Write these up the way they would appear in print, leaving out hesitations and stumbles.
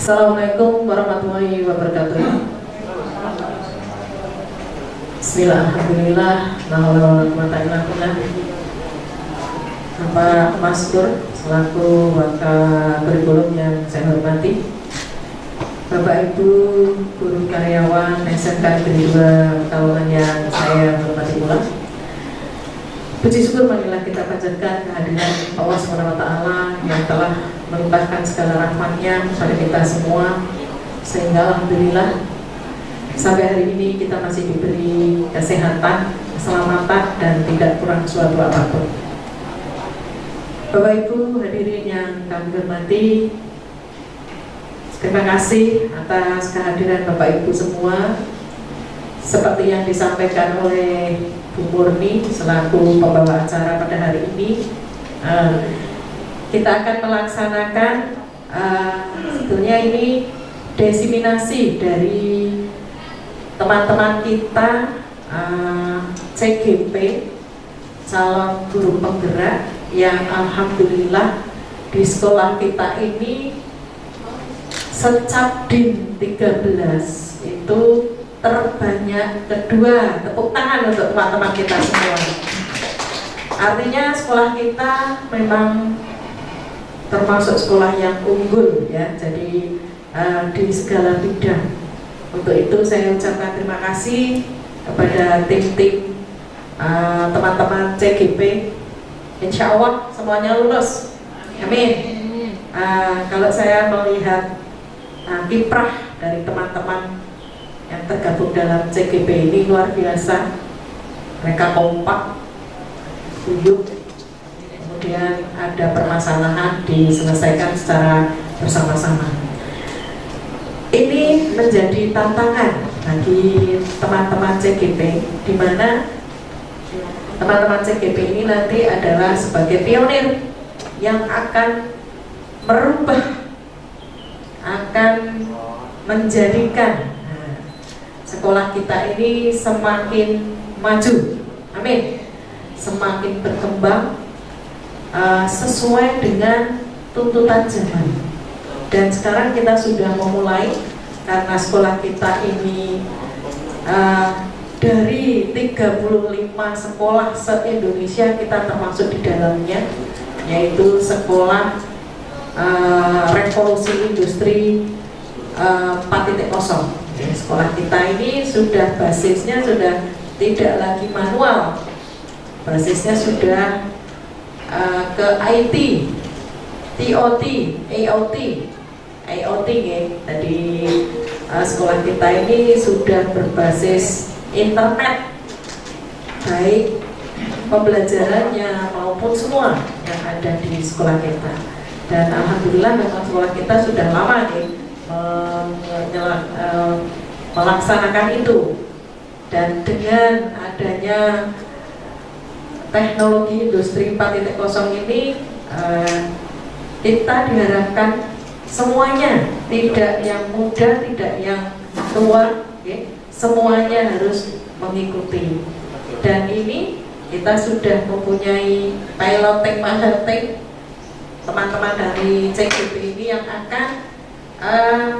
Assalamualaikum warahmatullahi wabarakatuh. Bismillah, alhamdulillah, la haula wala quwwata illa billah. Bapak Maskur selaku Wakil Kurikulum yang saya hormati, Bapak Ibu guru karyawan SMK Negeri 2 Pekalongan yang saya hormati pula. Puji syukur marilah kita panjatkan kehadiran Allah SWT yang telah melimpahkan segala rahmat-Nya kepada kita semua, sehingga alhamdulillah sampai hari ini kita masih diberi kesehatan, keselamatan, dan tidak kurang suatu apapun. Bapak Ibu hadirin yang kami hormati, terima kasih atas kehadiran Bapak Ibu semua. Seperti yang disampaikan oleh Bu Murni selaku pembawa acara pada hari ini, kita akan melaksanakan sebetulnya ini diseminasi dari teman-teman kita CGP, calon guru penggerak, yang alhamdulillah di sekolah kita ini Secapdin 13 itu terbanyak kedua. Tepuk tangan untuk teman-teman kita semua. Artinya sekolah kita memang termasuk sekolah yang unggul ya, jadi di segala bidang. Untuk itu saya ucapkan terima kasih kepada tim-tim teman-teman CGP. Insya Allah semuanya lulus, amin. Kalau saya melihat kiprah dari teman-teman yang tergabung dalam CGP ini luar biasa. Mereka kompak, guyup, kemudian ada permasalahan diselesaikan secara bersama-sama. Ini menjadi tantangan bagi teman-teman CGP, di mana teman-teman CGP ini nanti adalah sebagai pionir yang akan merubah, akan menjadikan sekolah kita ini semakin maju, amin, semakin berkembang sesuai dengan tuntutan zaman. Dan sekarang kita sudah memulai, karena sekolah kita ini dari 35 sekolah se-Indonesia kita termasuk di dalamnya, yaitu sekolah revolusi industri 4.0. Sekolah kita ini sudah basisnya sudah tidak lagi manual, basisnya sudah ke IT, TOT, AOT ya. Tadi sekolah kita ini sudah berbasis internet, baik pembelajarannya maupun semua yang ada di sekolah kita. Dan alhamdulillah memang sekolah kita sudah lama nih melaksanakan itu, dan dengan adanya teknologi industri 4.0 ini kita diharapkan semuanya, tidak yang muda, tidak yang tua, okay, semuanya harus mengikuti. Dan ini kita sudah mempunyai piloting marketing, teman-teman dari CGP ini yang akan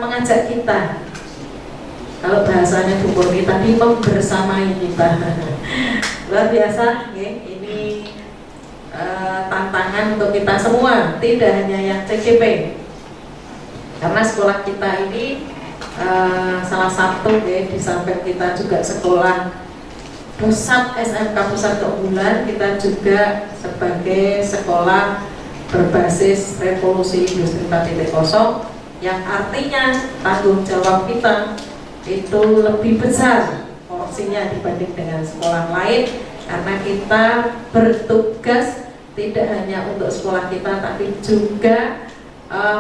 mengajak kita, kalau bahasanya Bu Murni tadi, membersamai kita. Luar biasa ya, ini tantangan untuk kita semua, tidak hanya yang CGP, karena sekolah kita ini salah satu ya, di samping kita juga sekolah pusat SMK Pusat Keunggulan, kita juga sebagai sekolah berbasis revolusi industri 4.0, yang artinya tanggung jawab kita itu lebih besar porsinya dibanding dengan sekolah lain, karena kita bertugas tidak hanya untuk sekolah kita tapi juga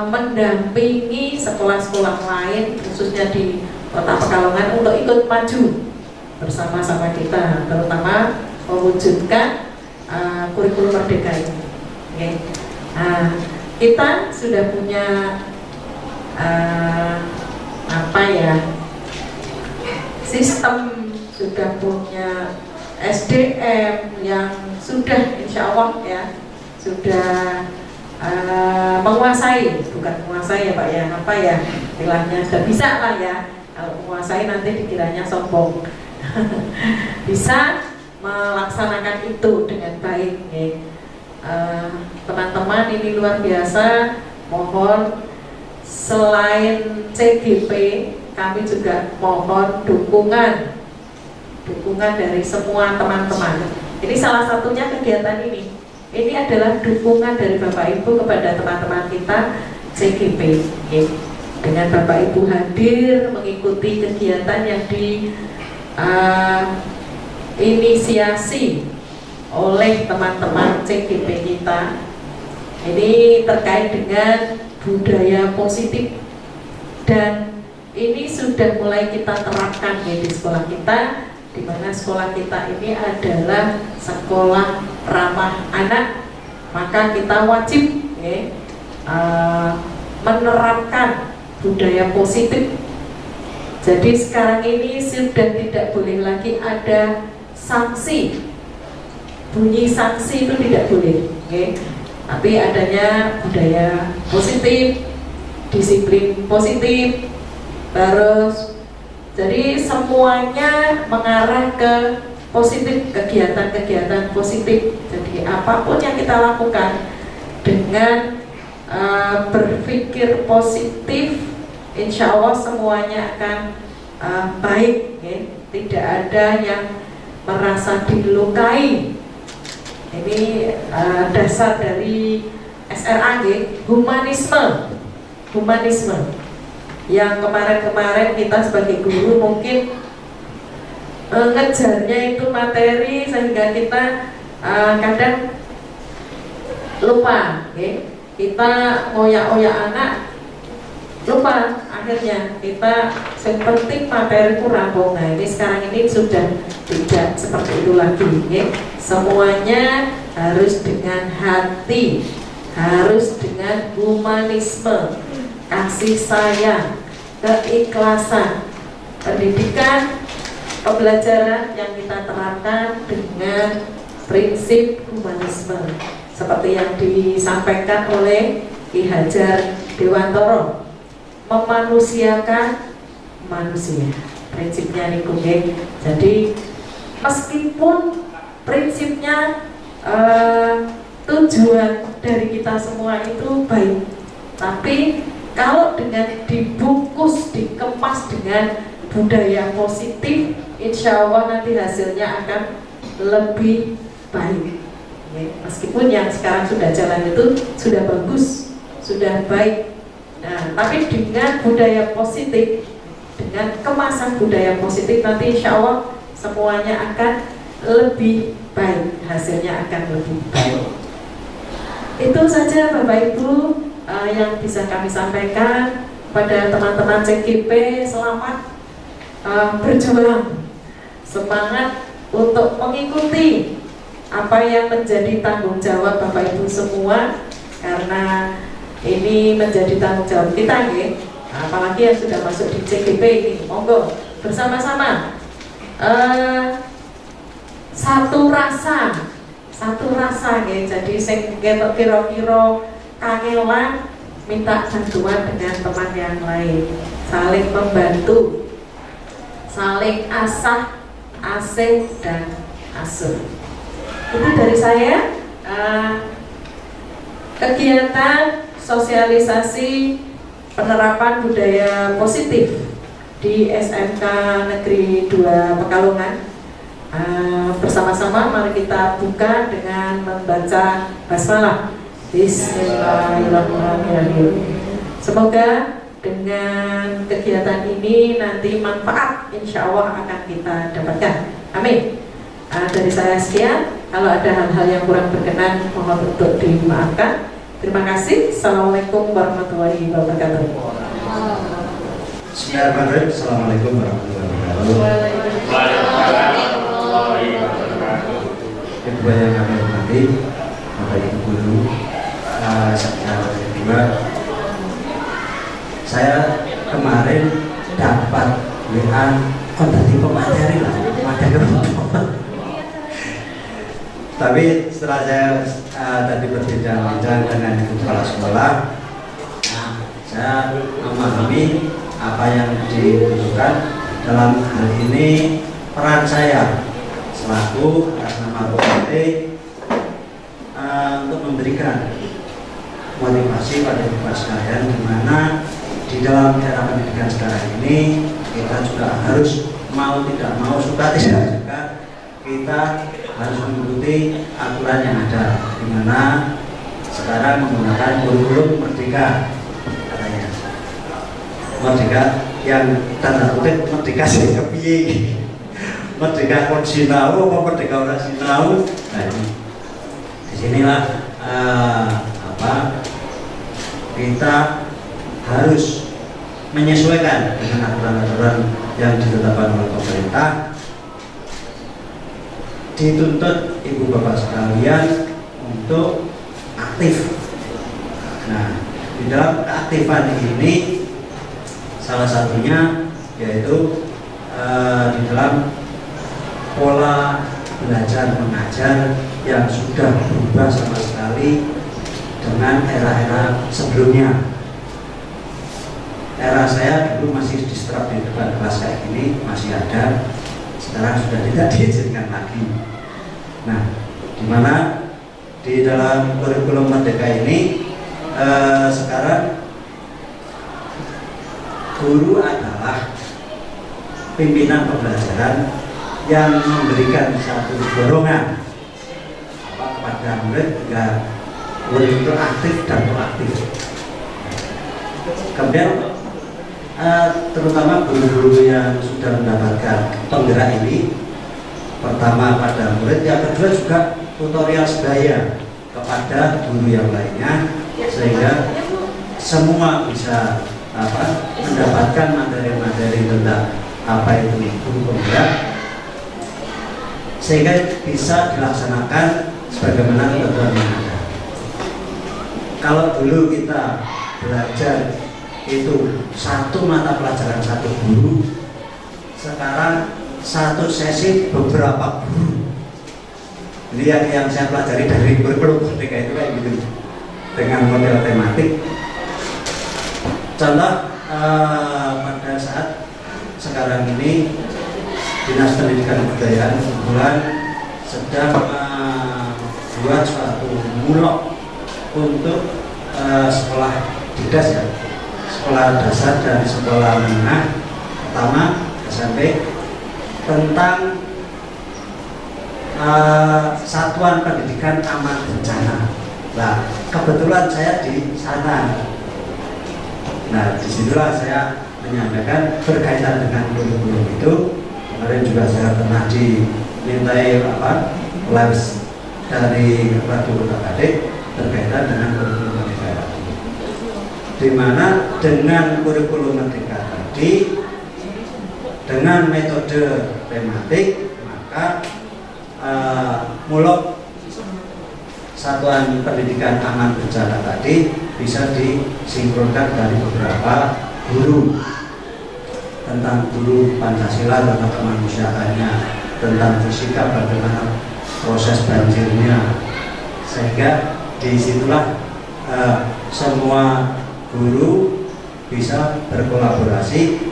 mendampingi sekolah-sekolah lain khususnya di Kota Pekalongan untuk ikut maju bersama-sama kita, terutama mewujudkan kurikulum merdeka ini. Okay. Nah, kita sudah punya sistem, sudah punya SDM yang sudah insya Allah ya sudah menguasai, bukan menguasai ya Pak ya, apa ya istilahnya, sudah bisa lah ya. Kalau menguasai nanti dikiranya sombong. Bisa melaksanakan itu dengan baik ya. Teman-teman ini luar biasa, mohon selain CGP kami juga mohon dukungan dari semua teman-teman. Ini salah satunya kegiatan ini. Ini adalah dukungan dari Bapak Ibu kepada teman-teman kita CGP. Ya. Dengan Bapak Ibu hadir mengikuti kegiatan yang inisiasi oleh teman-teman CGP kita. Ini terkait dengan budaya positif, dan ini sudah mulai kita terapkan ya, di sekolah kita, di mana sekolah kita ini adalah sekolah ramah anak, maka kita wajib ya, menerapkan budaya positif. Jadi sekarang ini sudah tidak boleh lagi ada sanksi, bunyi sanksi itu tidak boleh, okay? Tapi adanya budaya positif, disiplin positif, terus jadi semuanya mengarah ke positif, kegiatan-kegiatan positif. Jadi apapun yang kita lakukan dengan berpikir positif, insya Allah semuanya akan baik, ya. Tidak ada yang merasa dilukai. Ini dasar dari SRA, humanisme. Yang kemarin-kemarin kita sebagai guru mungkin ngejarnya itu materi sehingga kita kadang lupa, ya. Kita ngoyak-ngoyak anak, lupa akhirnya kita yang penting materi rampung. Nah ini sekarang ini sudah tidak seperti itu lagi, ya. Semuanya harus dengan hati, harus dengan humanisme, kasih sayang, keikhlasan. Pendidikan, pembelajaran yang kita terapkan dengan prinsip humanisme seperti yang disampaikan oleh Ki Hajar Dewantoro, memanusiakan manusia, prinsipnya niku nggih. Jadi meskipun prinsipnya tujuan dari kita semua itu baik, tapi kalau dengan dibungkus, dikemas dengan budaya positif, insya Allah nanti hasilnya akan lebih baik. Ya, meskipun yang sekarang sudah jalan itu sudah bagus, sudah baik. Nah, tapi dengan budaya positif, dengan kemasan budaya positif, nanti insya Allah semuanya akan lebih baik, hasilnya akan lebih baik. Itu saja Bapak Ibu yang bisa kami sampaikan pada teman-teman CGP. Selamat berjuang, semangat untuk mengikuti apa yang menjadi tanggung jawab Bapak Ibu semua, karena ini menjadi tanggung jawab kita, ya. Apalagi yang sudah masuk di CGP ini, monggo bersama-sama satu rasa, ya. Jadi sing kira-kira kangelan minta bantuan dengan teman yang lain, saling membantu, saling asah, asih dan asuh. Itu dari saya, kegiatan sosialisasi penerapan budaya positif di SMK Negeri 2 Pekalongan. Bersama-sama mari kita buka dengan membaca basmalah. Bismillahirrahmanirrahim. Semoga dengan kegiatan ini nanti manfaat insya Allah akan kita dapatkan. Amin. Dari saya sekian. Kalau ada hal-hal yang kurang berkenan mohon untuk dimaafkan. Terima kasih. Assalamualaikum warahmatullahi wabarakatuh. Bismillahirrahmanirrahim. Assalamualaikum warahmatullahi wabarakatuh. Ibu yang kami hormati, Bapak Ibu Guru, secara kedua, saya kemarin dapat WA tadi pemateri lah, tapi setelah saya tadi berbincang-bincang dengan kepala sekolah, saya memahami apa yang dibutuhkan dalam hal ini. Peran saya selaku atas nama BPT untuk memberikan motivasi pada Bapak sekalian, di mana di dalam era pendidikan sekarang ini kita juga harus mau tidak mau, suka tidak suka, kita harus mengikuti aturan yang ada, di mana sekarang menggunakan kurikulum merdeka katanya. Merdeka yang tanda kutip merdeka sing kepiye? Merdeka kon sinau apa merdeka ora sinau? Nah ini disinilah kita harus menyesuaikan dengan aturan-aturan yang ditetapkan oleh pemerintah. Dituntut ibu bapak sekalian untuk aktif. Nah, di dalam keaktifan ini salah satunya yaitu di dalam pola belajar mengajar yang sudah berubah sama sekali dengan era-era sebelumnya. Era saya dulu masih diserap di depan kelas kayak gini, masih ada, sekarang sudah tidak diizinkan lagi. Nah, di mana di dalam kurikulum merdeka ini sekarang guru adalah pimpinan pembelajaran yang memberikan satu dorongan kepada murid agar murid itu aktif dan proaktif. Kemudian terutama guru-guru yang sudah mendapatkan penggerak ini, pertama pada murid, yang kedua juga tutorial sebaya kepada guru yang lainnya, sehingga semua bisa mendapatkan materi-materi tentang apa itu guru penggerak, sehingga bisa dilaksanakan sebagaimana ketentuan yang ada. Kalau dulu kita belajar itu satu mata pelajaran satu guru, sekarang satu sesi beberapa guru. Ini yang saya pelajari dari kurikulum merdeka itu kayak gitu, dengan model tematik. Contoh pada saat sekarang ini Dinas Pendidikan dan Kebudayaan kebetulan sedang membuat suatu mulok untuk sekolah didas ya, sekolah dasar dan sekolah menengah pertama SMP, tentang satuan pendidikan aman bencana. Nah, kebetulan saya di sana. Nah, disitulah saya menyampaikan berkaitan dengan kurikulum itu. Kemarin juga saya pernah dimintai les dari Ratu Kota Badik berkaitan dengan kurikulum merdeka, di mana dengan kurikulum merdeka tadi dengan metode tematik, maka mulok satuan pendidikan aman bencana tadi bisa disinkronkan dari beberapa guru, tentang guru Pancasila, tentang kemanusiaannya, tentang fisika, bagaimana proses banjirnya, sehingga disitulah semua guru bisa berkolaborasi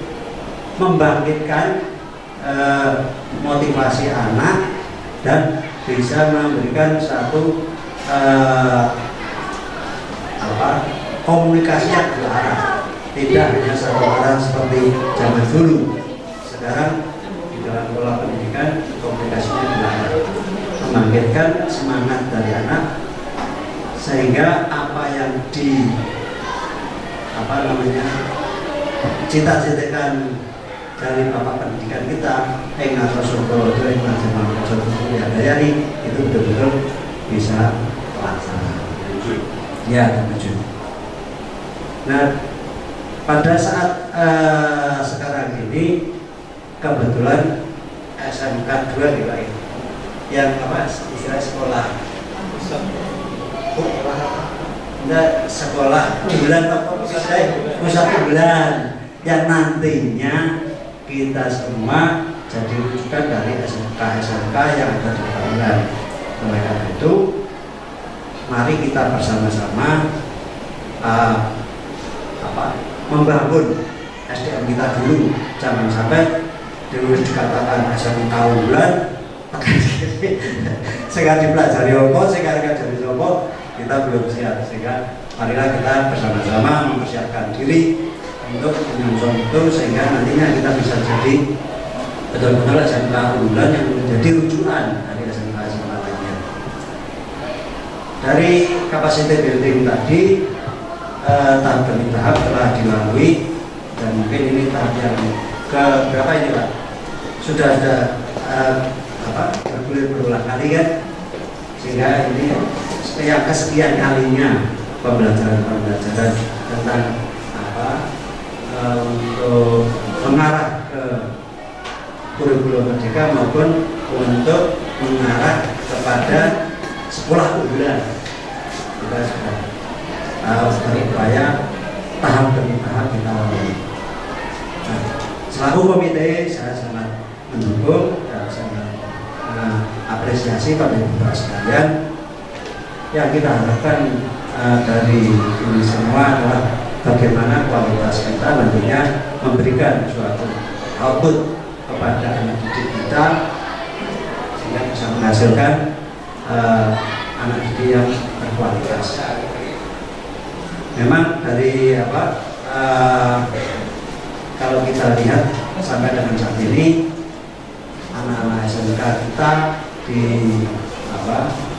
membangkitkan motivasi anak dan bisa memberikan satu komunikasi yang dua arah, tidak hanya satu arah seperti zaman dulu. Sekarang di dalam pola pendidikan komunikasi komunikasinya dilarang, membangkitkan semangat dari anak sehingga apa yang cita-citakan dari bapak pendidikan kita atau Soko itu itu betul-betul bisa terlaksana. Ya, tujuh. Nah, pada saat sekarang ini kebetulan SMK 2 juga yang istilah sekolah sekolah bulan pusat bulan yang nantinya kita semua jadi rujukan dari SMK yang ada di bulan. Oleh karena itu, mari kita bersama-sama membangun SDM kita dulu, jangan sampai dulu dikatakan SMK bulan sekarang dipelajari sekarang jadi kita belum siap, sehingga marilah kita bersama-sama mempersiapkan diri untuk menyongsong itu sehingga nantinya kita bisa jadi betul-betul SMK unggulan yang menjadi rujukan dari SMK lainnya. Dari capacity building tadi tahap demi tahap telah dilalui dan mungkin ini tahap yang ke berapa ini Pak? Sudah ada berulang kali kan, sehingga ini yang kesekian kalinya pembelajaran tentang untuk mengarah ke kurikulum merdeka maupun untuk mengarah kepada sekolah unggulan. Kita sudah berupaya tahap demi tahap kita lalui. Nah, selaku komite saya sangat mendukung dan sangat apresiasi pada bapak sekalian. Yang kita harapkan dari ini semua adalah bagaimana kualitas kita nantinya memberikan suatu output kepada anak didik kita sehingga bisa menghasilkan anak didik yang berkualitas. Memang dari kalau kita lihat sampai dengan saat ini anak-anak SMK kita di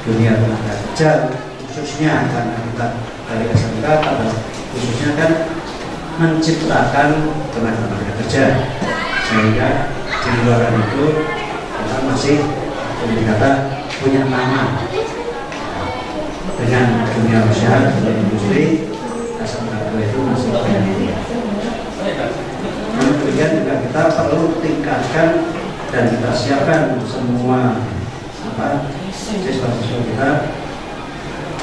dunia tenaga kerja khususnya karena kita dari SMK khususnya kan menciptakan tenaga kerja, sehingga di luar itu kita masih kata punya nama dengan dunia usaha dan industri. SMK itu masih punya nama. Kemudian juga kita perlu tingkatkan dan kita siapkan semua siswa-siswa kita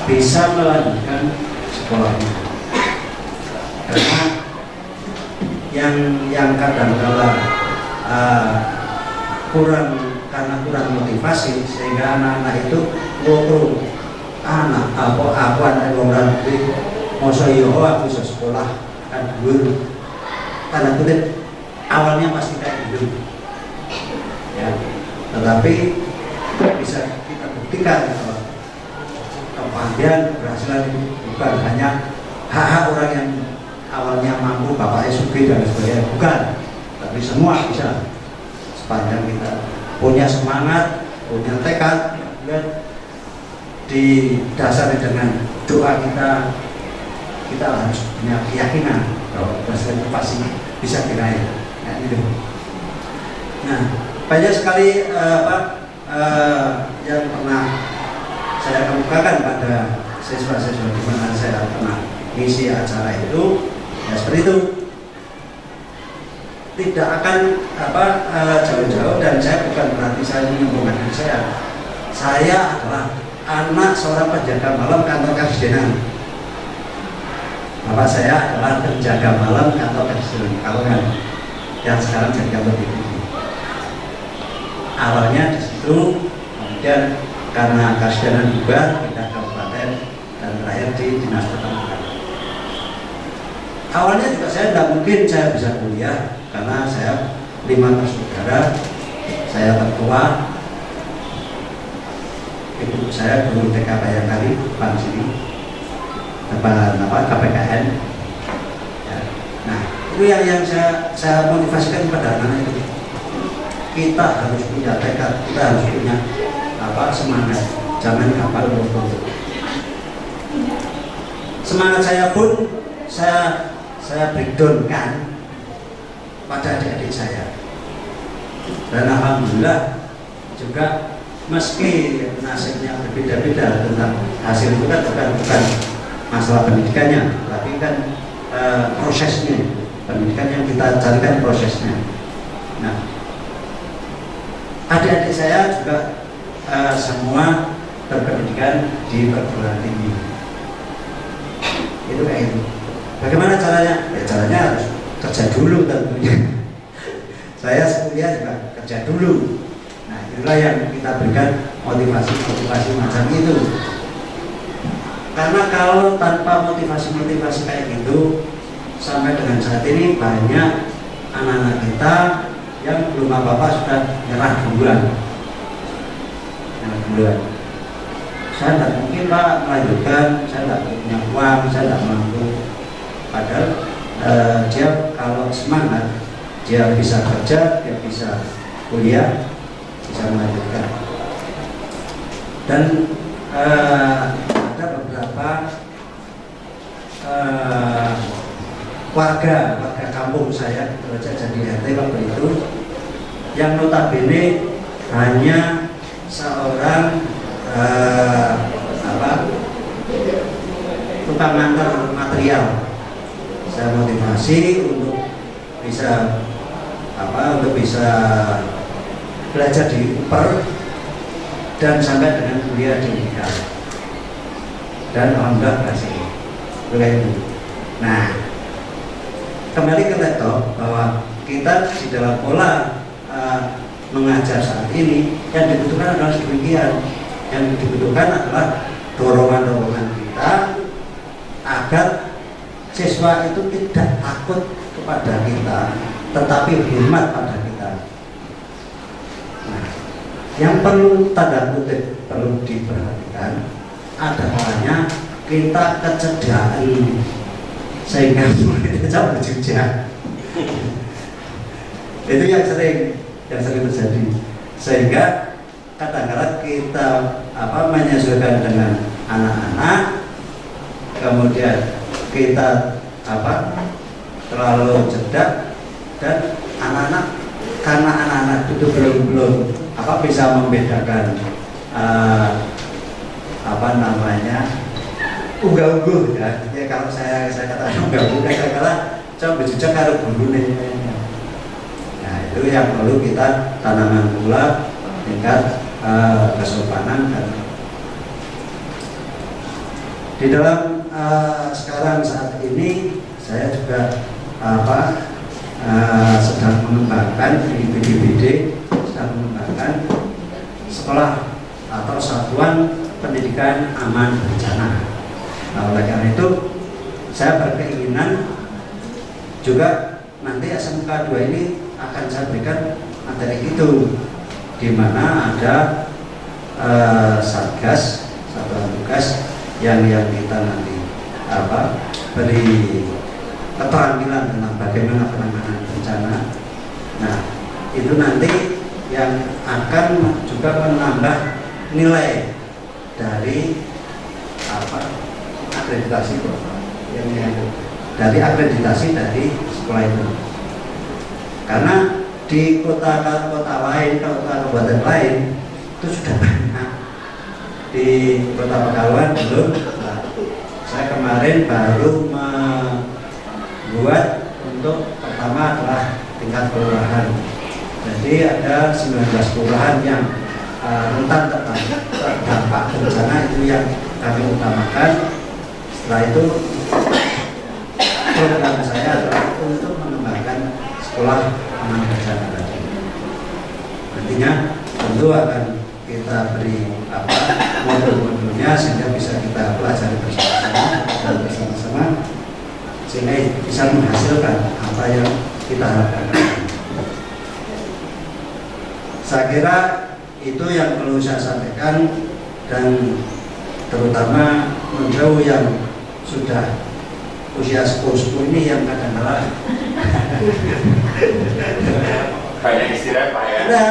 bisa melanjutkan sekolahnya, karena yang kadang-kala kurang motivasi sehingga anak-anak itu aku anak orang masa aku bisa sekolah kan guru tanda kutip awalnya pasti kayak gitu ya, tetapi bisa kita buktikan bahwa kepastian keberhasilan itu bukan hanya hak orang yang awalnya mampu bapaknya sugih dan sebagainya, bukan, tapi semua bisa sepanjang kita punya semangat, punya tekad, didasari dengan doa kita harus punya keyakinan bahwa keberhasilan itu pasti bisa diraih. Nah, banyak sekali yang pernah saya kemukakan pada siswa-siswa di mana saya pernah mengisi acara itu, ya seperti itu. Tidak akan jauh-jauh, dan saya bukan berarti saya menyombongkan diri saya. Saya adalah anak seorang penjaga malam kantor Kadidenan. Bapak saya adalah penjaga malam kantor Kadidenan Kalongan yang sekarang jadi kantor DPD. Awalnya di situ, kemudian karena Kadidenan juga pindah kabupaten dan terakhir di Dinas Peternakan. Awalnya juga saya tidak mungkin saya bisa kuliah karena saya 5 bersaudara, saya tertua, ibu saya guru TK Bayangkari depan sini, depan KPKN. Ya. Nah, itu yang saya motivasikan kepada anak itu. kita harus punya tekad, kita harus punya semangat, jangan gampang luntur. Semangat saya pun saya breakdownkan pada adik-adik saya, dan alhamdulillah juga meski nasibnya berbeda-beda tentang hasil itu kan bukan masalah pendidikannya, tapi kan prosesnya, pendidikan yang kita carikan prosesnya. Nah, adik-adik saya juga semua berpendidikan di perguruan tinggi. Itu kayak itu. Bagaimana caranya? Ya caranya harus kerja dulu tentunya. Saya kuliah juga kerja dulu. Nah, itulah yang kita berikan motivasi macam itu. Karena kalau tanpa motivasi kayak gitu, sampai dengan saat ini banyak anak-anak kita yang belum apa-apa sudah nyerah duluan. Saya tidak mungkin Pak melanjutkan, saya tidak punya uang, saya tidak mampu. Padahal dia kalau semangat, dia bisa kerja, dia bisa kuliah, bisa melanjutkan. Dan ada beberapa warga kampung saya, jadi RT waktu itu, yang notabene hanya seorang tukang antar material. Saya motivasi untuk bisa belajar di UPER dan sampai dengan kuliah di UNIKA, dan alhamdulillah berhasil. Nah, kembali ke laptop, bahwa kita di dalam pola mengajar saat ini yang dibutuhkan adalah demikian. Yang dibutuhkan adalah dorongan-dorongan kita agar siswa itu tidak takut kepada kita, tetapi hormat pada kita. Nah, yang perlu tanda kutip perlu diperhatikan adalah kita kecederaan, sehingga murid itu berjujur. Itu yang sering terjadi, sehingga kadang-kadang kita menyesuaikan dengan anak-anak, kemudian kita terlalu jeda, dan anak-anak, karena anak-anak itu belum bisa membedakan unggah-ungguh ya. Kalau saya katakan unggah-ungguh, kadang-kadang coba berjujur karo gurune. Nah, itu yang perlu kita tanamkan pula tingkat kesopanan. Dan di dalam sekarang saat ini saya juga sedang mengembangkan di BDBD, sedang mengembangkan sekolah atau satuan pendidikan aman bencana. Nah, oleh karena itu saya berkeinginan juga nanti SMK 2 ini akan saya berikan materi itu, di mana ada satgas, satuan tugas yang kita nanti beri keterampilan tentang bagaimana penanganan bencana. Nah, itu nanti yang akan juga menambah nilai dari akreditasi dari sekolah itu. Karena di kota-kota lain, kabupaten lain itu sudah banyak. Di Kota Pekalongan belum. Nah, saya kemarin baru membuat untuk pertama adalah tingkat kelurahan. Jadi ada 19 kelurahan yang rentan terdampak bencana, itu yang kami utamakan. Setelah itu program saya adalah untuk mengembangkan sekolah aman bencana tadi. Nantinya tentu akan kita beri modul-modulnya sehingga bisa kita pelajari bersama-sama sehingga bisa menghasilkan apa yang kita harapkan. Saya kira itu yang perlu saya sampaikan, dan terutama menjauh yang sudah usia sepuh ini yang kadang-kadang banyak istirahat Pak ya. Ada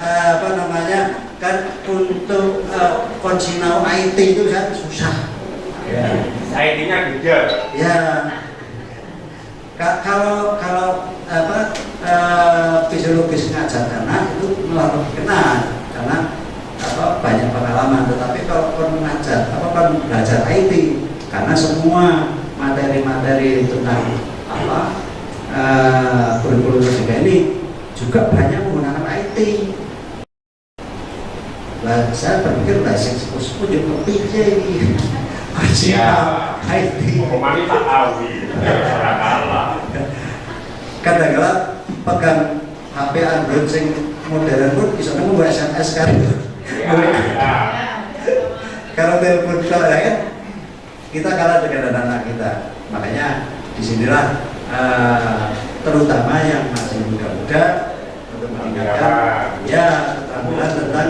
apa namanya kan untuk konsinau IT itu kan susah. Ya. IT-nya beda. Ya. Kalau apa fisiologis ngajar anak itu malah lebih kenal karena apa banyak pengalaman. Tetapi kalau mengajar belajar IT karena semua materi-materi tentang apa kurikulum juga ini juga banyak menggunakan IT. Nah, saya berpikir basic sepuh juga pikir ini IT. Pemain tak awi, orang kalah. Kadang-kadang pegang HP Android sing modern pun bisa nemu SMS kan. Kalau telepon kan kita kalah dengan anak-anak kita. Makanya disinilah terutama yang masih muda-muda untuk meningkatkan ya keterampilan tentang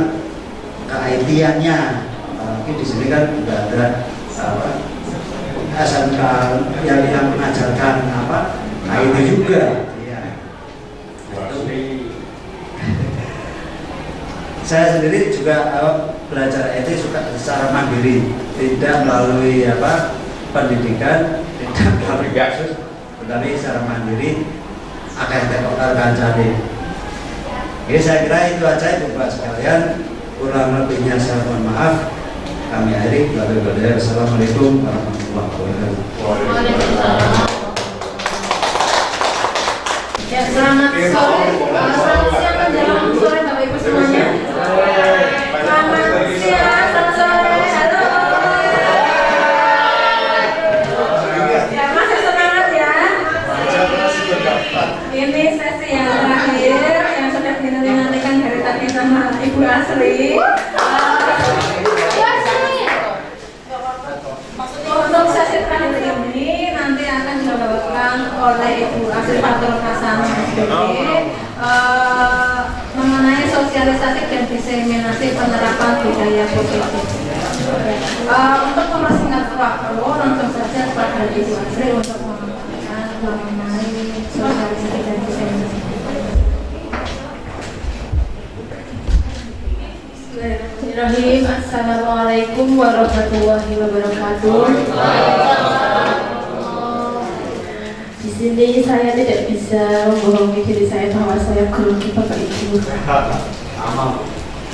ke-IT-annya. Apalagi di sini kan juga ada SMK yang mengajarkan apa IT juga. Ya. Saya sendiri juga belajar IT suka secara mandiri, tidak melalui apa pendidikan, tidak melalui kasus, tetapi secara mandiri akan cari. Jadi saya kira itu aja itu Pak sekalian. Kurang lebihnya saya mohon maaf. Kami akhiri. Assalamualaikum warahmatullahi wabarakatuh. Waalaikumsalam. Ya, selamat sore, selamat siang menjelang sore Bapak Ibu semuanya. Selamat siang, selamat sore, halo. Ya, masih semangat ya. Ini sesi yang terakhir yang sudah dinantikan dari tadi sama Ibu Asri. Untuk sesi terakhir ini nanti akan dibawakan oleh Ibu Asri Fatul Hasan mengenai sosialisasi dan diseminasi penerapan budaya positif. Untuk mempersingkat waktu, langsung saja kepada Ibu Asri untuk menyampaikan mengenai sosialisasi dan diseminasi. Bismillahirrahmanirrahim. Assalamualaikum warahmatullahi wabarakatuh. Di sini saya tidak bisa membohongi diri saya bahwa saya grogi Bapak Ibu.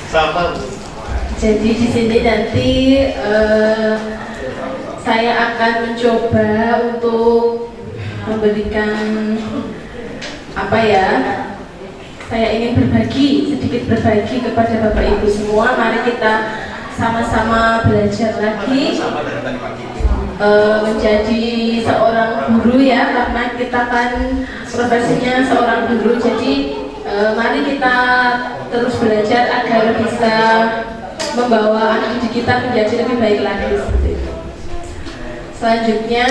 Sama. Jadi di sini nanti saya akan mencoba untuk memberikan apa ya? Saya ingin sedikit berbagi kepada Bapak Ibu semua. Mari kita sama-sama belajar lagi menjadi seorang guru ya, karena kita kan profesinya seorang guru. Jadi mari kita terus belajar agar bisa membawa anak didik kita menjadi lebih baik lagi seperti itu. Selanjutnya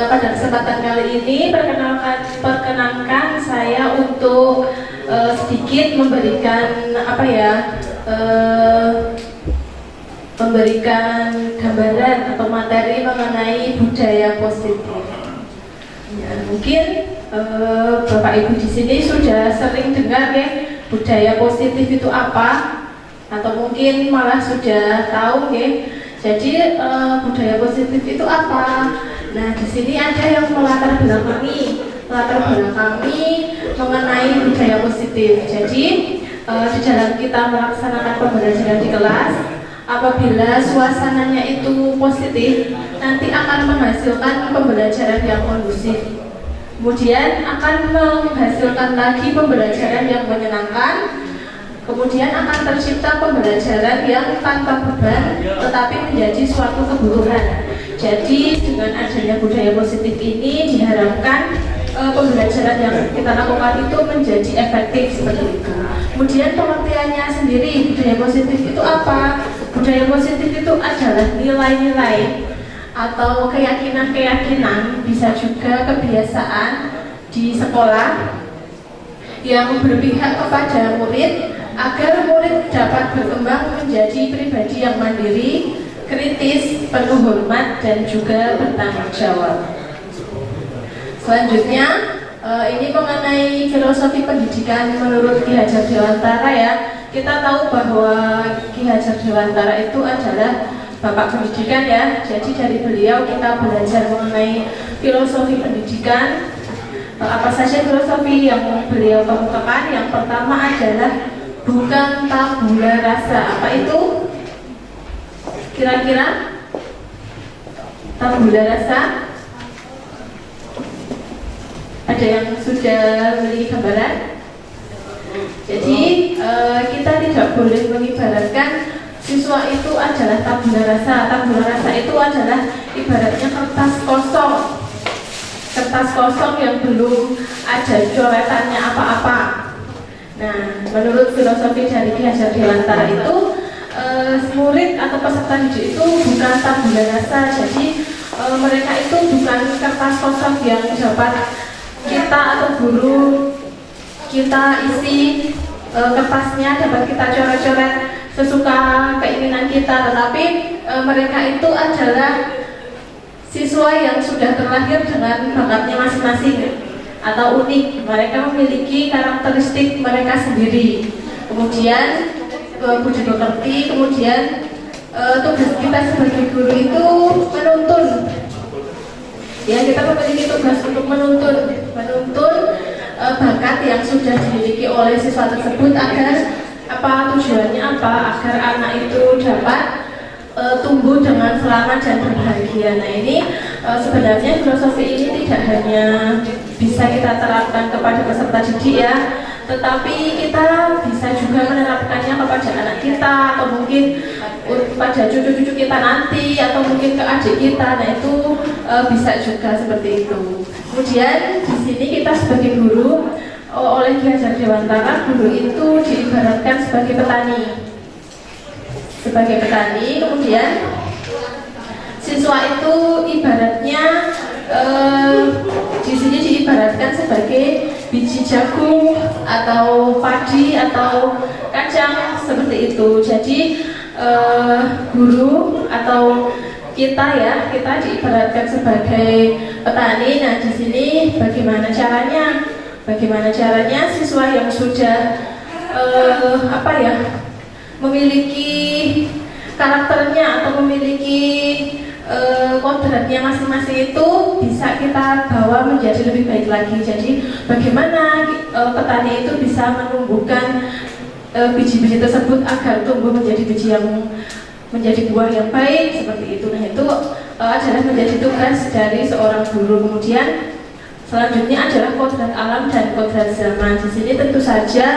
pada kesempatan kali ini perkenankan saya untuk sedikit memberikan apa ya, memberikan gambaran atau materi mengenai budaya positif. Ya, mungkin Bapak Ibu di sini sudah sering dengar ya budaya positif itu apa, atau mungkin malah sudah tahu ya. Jadi budaya positif itu apa? Nah, di sini ada yang melatar belakangi mengenai budaya positif. Jadi di dalam kita melaksanakan pembelajaran di kelas, apabila suasananya itu positif, nanti akan menghasilkan pembelajaran yang kondusif. Kemudian akan menghasilkan lagi pembelajaran yang menyenangkan. Kemudian akan tercipta pembelajaran yang tanpa beban tetapi menjadi suatu kebutuhan. Jadi dengan adanya budaya positif ini diharapkan pembelajaran yang kita lakukan itu menjadi efektif seperti itu. Kemudian pengertiannya sendiri budaya positif itu apa? Budaya positif itu adalah nilai-nilai atau keyakinan-keyakinan, bisa juga kebiasaan di sekolah yang berpihak kepada murid agar murid dapat berkembang menjadi pribadi yang mandiri, kritis, penuh hormat, dan juga bertanggung jawab. Selanjutnya, Ini mengenai filosofi pendidikan menurut Ki Hajar Dewantara ya. Kita tahu bahwa Ki Hajar Dewantara itu adalah Bapak Pendidikan ya. Jadi dari beliau kita belajar mengenai filosofi pendidikan. Apa saja filosofi yang beliau kemukakan? Yang pertama adalah bukan tabula rasa. Apa itu? Kira-kira tabula rasa? Ada yang sudah memiliki gambaran? Jadi kita tidak boleh mengibaratkan siswa itu adalah tabula rasa. Tabula rasa itu adalah ibaratnya kertas kosong. Kertas kosong yang belum ada coretannya apa-apa. Nah, menurut filosofi dari Ki Hajar Dewantara itu murid atau peserta didik itu bukan tabula rasa. Jadi mereka itu bukan kertas kosong yang dapat kita atau guru kita isi kertasnya, dapat kita coret-coret sesuka keinginan kita, tetapi mereka itu adalah siswa yang sudah terlahir dengan bakatnya masing-masing atau unik. Mereka memiliki karakteristik mereka sendiri. Kemudian budi pekerti, kemudian tugas kita sebagai guru itu menuntun. Ya, kita memiliki tugas untuk menuntun bakat yang sudah dimiliki oleh siswa tersebut agar apa tujuannya apa agar anak itu dapat tumbuh dengan selamat dan berbahagia. Nah, ini sebenarnya filosofi ini tidak hanya bisa kita terapkan kepada peserta didik ya, tetapi kita bisa juga menerapkannya kepada anak kita atau mungkin pada cucu-cucu kita nanti atau mungkin ke adik kita. Nah, itu bisa juga seperti itu. Kemudian di sini kita sebagai guru oleh Ki Hajar Dewantara, guru itu diibaratkan sebagai petani. Kemudian siswa itu ibaratnya di sini diibaratkan sebagai biji jagung atau padi atau kacang seperti itu. Jadi guru atau kita diibaratkan sebagai petani. Nah, di sini bagaimana caranya siswa yang sudah memiliki karakternya atau memiliki kodratnya masing-masing itu bisa kita bawa menjadi lebih baik lagi. Jadi bagaimana petani itu bisa menumbuhkan biji-biji tersebut agar tumbuh menjadi biji yang menjadi buah yang baik seperti itu. Nah, itu adalah menjadi tugas dari seorang guru. Kemudian selanjutnya adalah kodrat alam dan kodrat zaman. Di sini tentu saja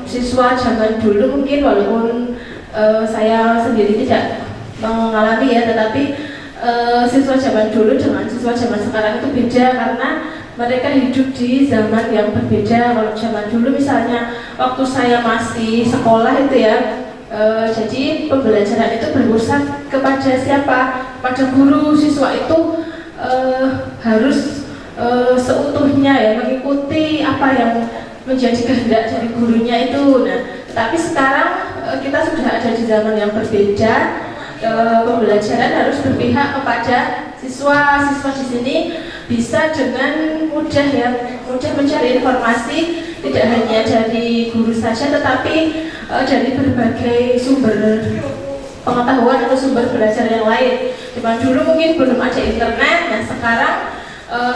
siswa zaman dulu mungkin walaupun saya sendiri tidak mengalami ya, tetapi siswa zaman dulu dengan siswa zaman sekarang itu beda karena mereka hidup di zaman yang berbeda. Kalau zaman dulu misalnya waktu saya masih sekolah itu ya, jadi pembelajaran itu berpusat kepada siapa? Pada guru. Siswa itu harus seutuhnya ya mengikuti apa yang menjadi kehendak dari gurunya itu. Nah, tapi sekarang kita sudah ada di zaman yang berbeda. Pembelajaran harus berpihak kepada siswa. Siswa di sini bisa dengan mudah mencari informasi tidak hanya dari guru saja, tetapi dari berbagai sumber pengetahuan atau sumber belajar yang lain. Zaman dulu mungkin belum ada internet, nah sekarang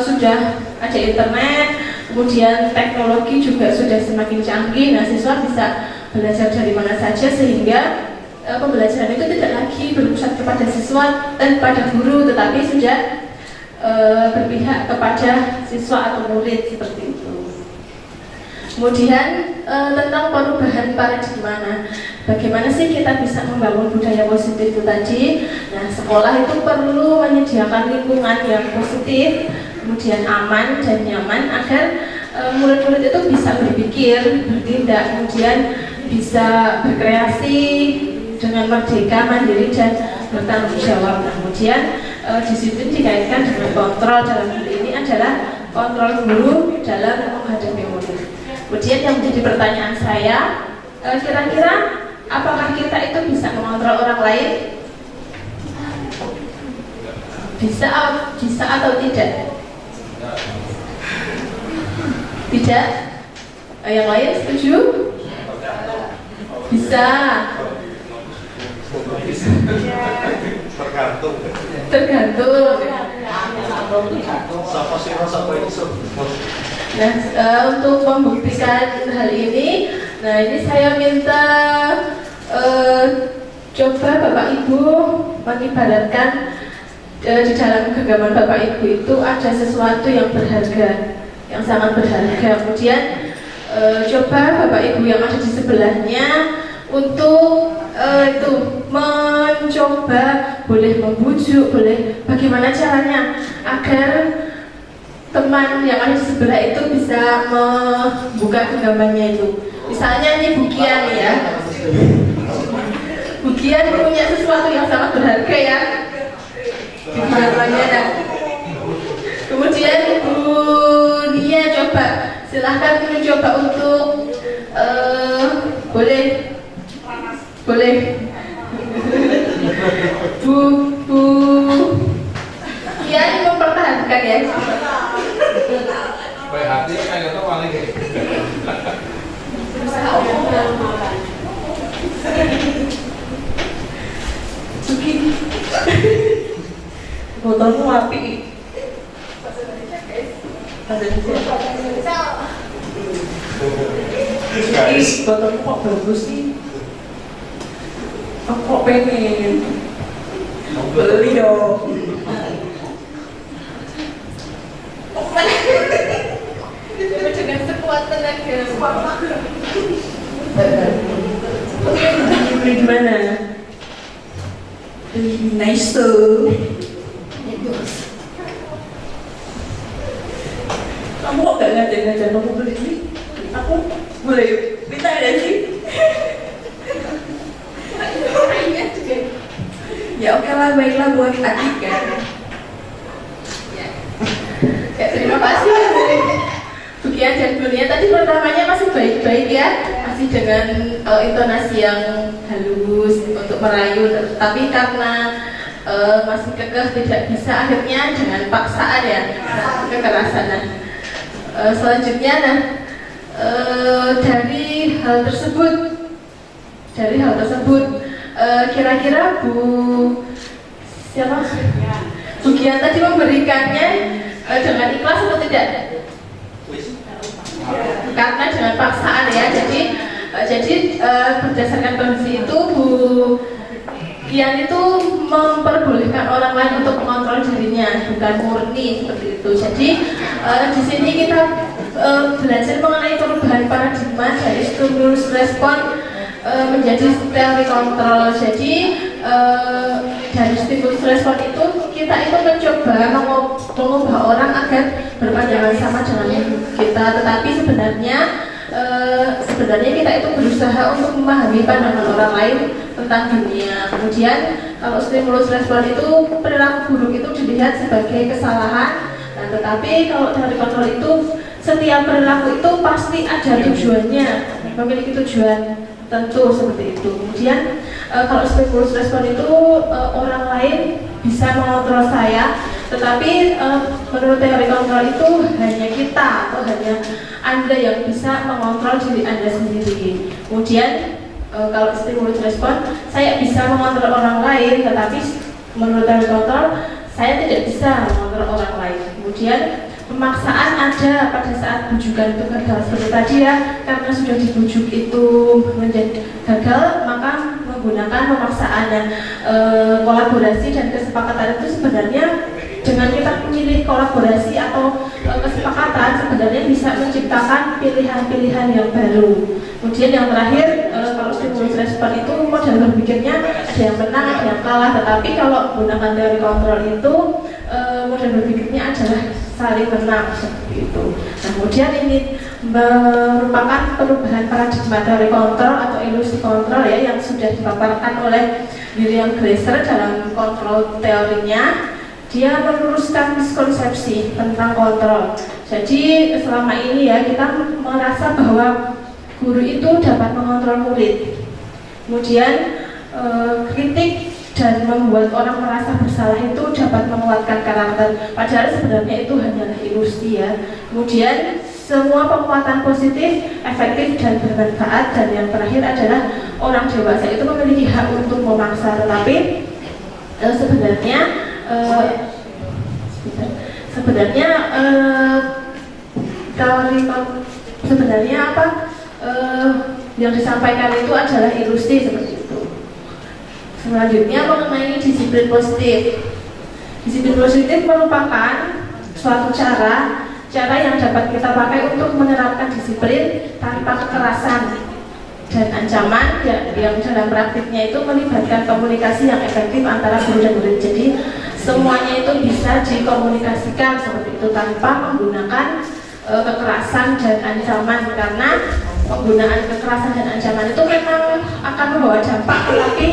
sudah ada internet. Kemudian teknologi juga sudah semakin canggih. Nah, siswa bisa belajar dari mana saja sehingga pembelajaran itu tidak lagi berpusat kepada siswa dan pada guru, tetapi sudah berpihak kepada siswa atau murid seperti itu. Kemudian tentang perubahan paradigma. Bagaimana sih kita bisa membangun budaya positif itu tadi? Nah, sekolah itu perlu menyediakan lingkungan yang positif, kemudian aman dan nyaman agar murid-murid itu bisa berpikir, bertindak, kemudian bisa berkreasi dengan merdeka, mandiri dan bertanggung jawab. Nah, kemudian disiplin dikaitkan dengan kontrol. Dalam hal ini adalah kontrol guru dalam menghadapi murid. Kemudian yang menjadi pertanyaan saya, kira-kira apakah kita itu bisa mengontrol orang lain? Bisa atau tidak? Tidak? Yang lain setuju? Bisa. Tergantung. Nah, untuk membuktikan hal ini, nah ini saya minta coba Bapak Ibu mengibaratkan di dalam genggaman Bapak Ibu itu ada sesuatu yang berharga, yang sangat berharga. Kemudian coba Bapak Ibu yang ada di sebelahnya untuk itu mencoba, boleh membujuk, boleh bagaimana caranya agar teman yang ada di sebelah itu bisa membuka genggamannya itu. Misalnya ini Bukian ya, Bukian punya sesuatu yang sangat berharga ya di genggamannya. Nah, kemudian Bu Nia coba, silahkan mencoba untuk boleh Bu Kian mempertahankan ya. Baik hati kan itu paling Suki, botolmu api. Suki, botolmu kok bagus sih? Aku kok pengen beli dong. Dengan sekuat tenaga. Beli di mana? Beli di Nice tuh. Kamu kok gak ngajak-ngajak aku beli? Aku boleh minta ada sih? Ya oke lah, baiklah buat adik kan. Ya, terima kasih Bukian dan Bunia. Tadi pertamanya masih baik-baik ya, masih dengan intonasi yang halus untuk merayu, tapi karena masih kekeh tidak bisa, akhirnya dengan paksaan ya, kekerasan. Nah, selanjutnya dari hal tersebut kira-kira Bu siapa? Bukian tadi memberikannya dengan ikhlas atau tidak? Karena dengan paksaan ya. Jadi berdasarkan kondisi itu Bu Kian itu memperbolehkan orang lain untuk mengontrol dirinya, bukan murni seperti itu. Jadi di sini kita belajar mengenai perubahan paradigma dari stimulus respon menjadi teori kontrol. Jadi dari stimulus respon itu kita itu mencoba mengubah orang agar berpandangan sama dengan kita, tetapi sebenarnya kita itu berusaha untuk memahami pandangan orang lain tentang dunia. Kemudian kalau stimulus respon itu perilaku buruk itu dilihat sebagai kesalahan, nah, tetapi kalau teori kontrol itu setiap perilaku itu pasti ada tujuannya, memiliki tujuan tentu seperti itu. Kemudian kalau stimulus respon itu orang lain bisa mengontrol saya, tetapi menurut teori kontrol itu hanya kita atau hanya Anda yang bisa mengontrol diri Anda sendiri. Kemudian kalau stimulus respon saya bisa mengontrol orang lain, tetapi menurut teori kontrol saya tidak bisa mengontrol orang lain. Kemudian pemaksaan ada pada saat bujukan itu gagal seperti tadi ya, karena sudah dibujuk itu menjadi gagal, maka menggunakan pemaksaan. Dan kolaborasi dan kesepakatan itu sebenarnya dengan kita memilih kolaborasi atau kesepakatan sebenarnya bisa menciptakan pilihan-pilihan yang baru. Kemudian yang terakhir, kalau stimulus respon itu model berpikirnya ada yang menang, ada yang kalah, tetapi kalau menggunakan teori kontrol itu model berpikirnya adalah saling menang seperti itu. Nah, kemudian ini merupakan perubahan paradigma teori kontrol atau ilusi kontrol ya, yang sudah dipaparkan oleh William Glasser dalam kontrol teorinya. Dia meluruskan miskonsepsi tentang kontrol. Jadi selama ini ya kita merasa bahwa guru itu dapat mengontrol murid. Kemudian kritik dan membuat orang merasa bersalah itu dapat menguatkan karakter. Padahal sebenarnya itu hanyalah ilusi ya. Kemudian semua penguatan positif, efektif dan bermanfaat. Dan yang terakhir adalah orang dewasa itu memiliki hak untuk memaksa, tetapi sebenarnya sebenarnya apa yang disampaikan itu adalah ilusi seperti itu. Selanjutnya mengenai disiplin positif. Disiplin positif merupakan suatu cara yang dapat kita pakai untuk menerapkan disiplin tanpa kekerasan dan ancaman yang dalam praktiknya itu melibatkan komunikasi yang efektif antara guru dan murid. Jadi semuanya itu bisa dikomunikasikan seperti itu tanpa menggunakan kekerasan dan ancaman, karena penggunaan kekerasan dan ancaman itu memang akan membawa dampak, tetapi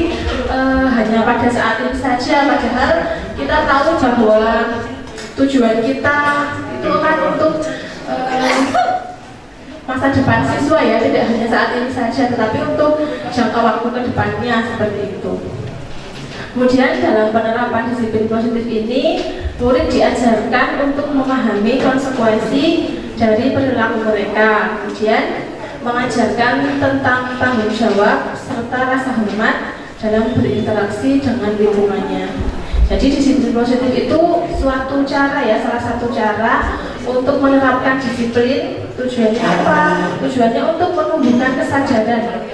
hanya pada saat ini saja. Padahal kita tahu bahwa tujuan kita itu kan untuk masa depan siswa ya, tidak hanya saat ini saja, tetapi untuk jangka waktu ke depannya seperti itu. Kemudian dalam penerapan disiplin positif ini, murid diajarkan untuk memahami konsekuensi dari perilaku mereka, kemudian mengajarkan tentang tanggung jawab serta rasa hormat dalam berinteraksi dengan lingkungannya. Jadi disiplin positif itu suatu cara ya, salah satu cara untuk menerapkan disiplin. Tujuannya apa? Tujuannya untuk menumbuhkan kesadaran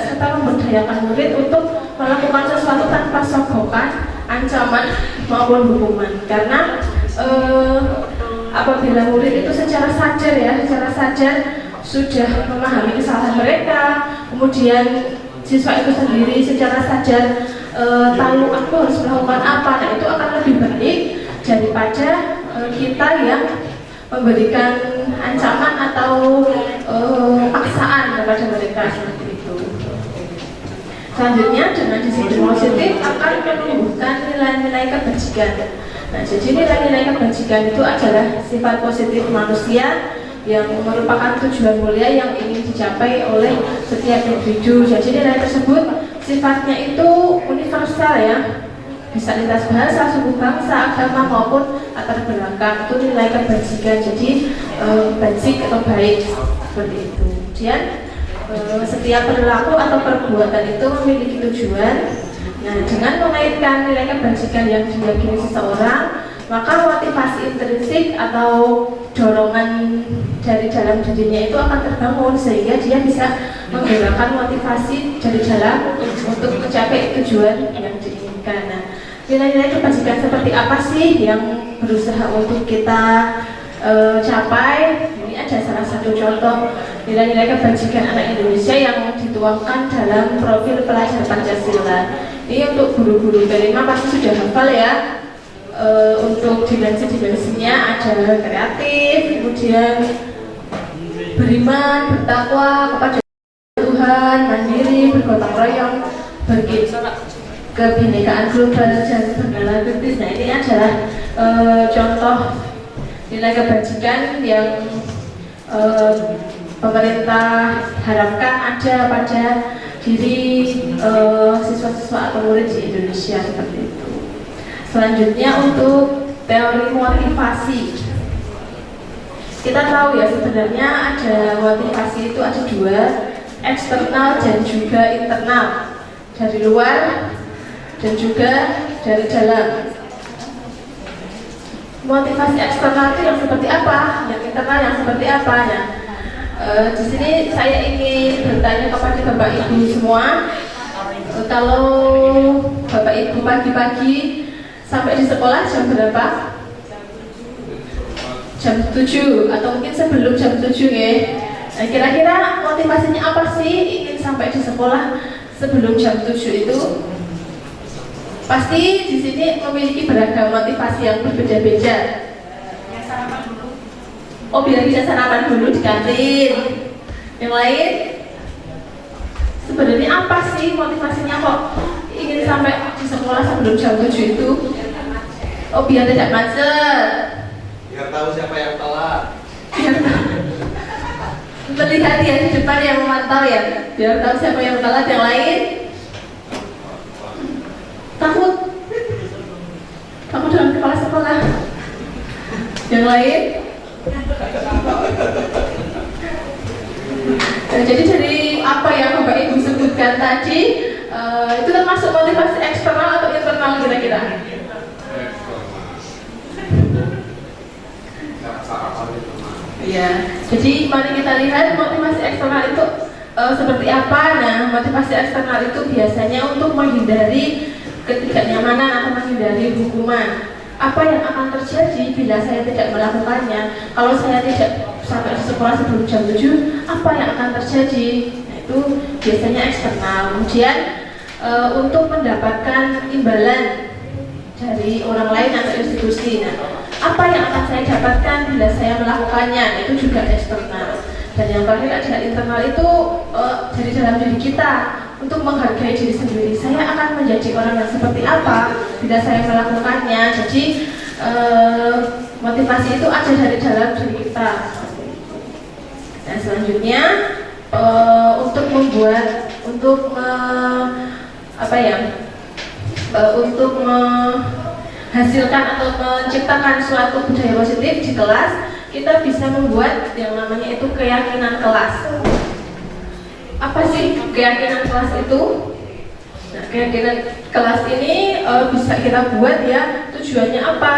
serta memberdayakan murid untuk melakukan sesuatu tanpa sogokan, ancaman maupun hukuman. Karena apabila murid itu secara sadar sudah memahami kesalahan mereka, kemudian siswa itu sendiri secara sadar tahu aku harus melakukan apa, nah itu akan lebih baik daripada kita yang memberikan ancaman atau paksaan kepada mereka seperti itu. Selanjutnya dengan disiplin positif akan menumbuhkan nilai-nilai kebajikan. Nah, jadi nilai-nilai kebajikan itu adalah sifat positif manusia yang merupakan tujuan mulia yang ingin dicapai oleh setiap individu. Jadi nilai tersebut sifatnya itu universal ya, bisa lintas bahasa, suku bangsa, agama maupun latar belakang. Itu nilai kebajikan, jadi bajik atau baik seperti itu. Kemudian setiap perilaku atau perbuatan itu memiliki tujuan. Nah, dengan mengaitkan nilai kebajikan yang diyakini seseorang, maka motivasi intrinsik atau dorongan dari dalam dirinya itu akan terbangun, sehingga dia bisa menggerakkan motivasi dari dalam untuk mencapai tujuan yang diinginkan. Nah, nilai-nilai kebajikan seperti apa sih yang berusaha untuk kita capai? Ini ada salah satu contoh nilai-nilai kebajikan anak Indonesia yang dituangkan dalam profil pelajar Pancasila. Ini untuk guru-guru kelima pasti sudah hafal ya. Untuk dimensi-dimensinya ada kreatif, kemudian beriman, bertakwa kepada Tuhan, mandiri, bergotong royong, kebinekaan global dan bernalar kritis. Nah, ini adalah contoh nilai kebajikan yang pemerintah harapkan ada pada diri siswa-siswa atau murid di Indonesia seperti itu. Selanjutnya untuk teori motivasi, kita tahu ya sebenarnya ada motivasi itu ada dua, eksternal dan juga internal, dari luar dan juga dari dalam. Motivasi eksternal itu yang seperti apa, yang internal yang seperti apa? Nah, di sini saya ingin bertanya kepada Bapak Ibu semua, kalau Bapak Ibu pagi-pagi sampai di sekolah jam berapa? Jam 7 atau mungkin sebelum jam 7 ya. Nah, kira-kira motivasinya apa sih ingin sampai di sekolah sebelum jam 7 itu? Pasti di sini memiliki beragam motivasi yang berbeda-beda. Oh, biar bisa sarapan dulu di kantin. Yang lain? Sebenarnya apa sih motivasinya kok ingin sampai di sekolah sebelum jam 7 itu? Oh, biar tidak macet. Biar tahu siapa yang telat. Melihat ya di depan yang memantau ya. Biar tahu siapa yang telat. Yang lain? Takut dengan kepala sekolah. Yang lain? Jadi dari apa yang Bapak Ibu sebutkan tadi, itu termasuk motivasi eksternal atau internal kira-kira? Ya, jadi mari kita lihat motivasi eksternal itu seperti apa. Nah, motivasi eksternal itu biasanya untuk menghindari ketidaknyamanan atau menghindari hukuman. Apa yang akan terjadi bila saya tidak melakukannya? Kalau saya tidak sampai di sekolah sebelum jam 7, apa yang akan terjadi? Nah, itu biasanya eksternal. Kemudian untuk mendapatkan imbalan dari orang lain atau institusi. Nah, apa yang akan saya dapatkan bila saya melakukannya? Itu juga eksternal. Dan yang terakhir adalah internal, itu dari dalam diri kita, untuk menghargai diri sendiri. Saya akan menjadi orang yang seperti apa bila saya melakukannya. Jadi motivasi itu ada dari dalam diri kita. Dan selanjutnya untuk membuat, untuk menghasilkan atau menciptakan suatu budaya positif di kelas, kita bisa membuat yang namanya itu keyakinan kelas. Apa sih keyakinan kelas itu? Nah, keyakinan kelas ini bisa kita buat ya, tujuannya apa?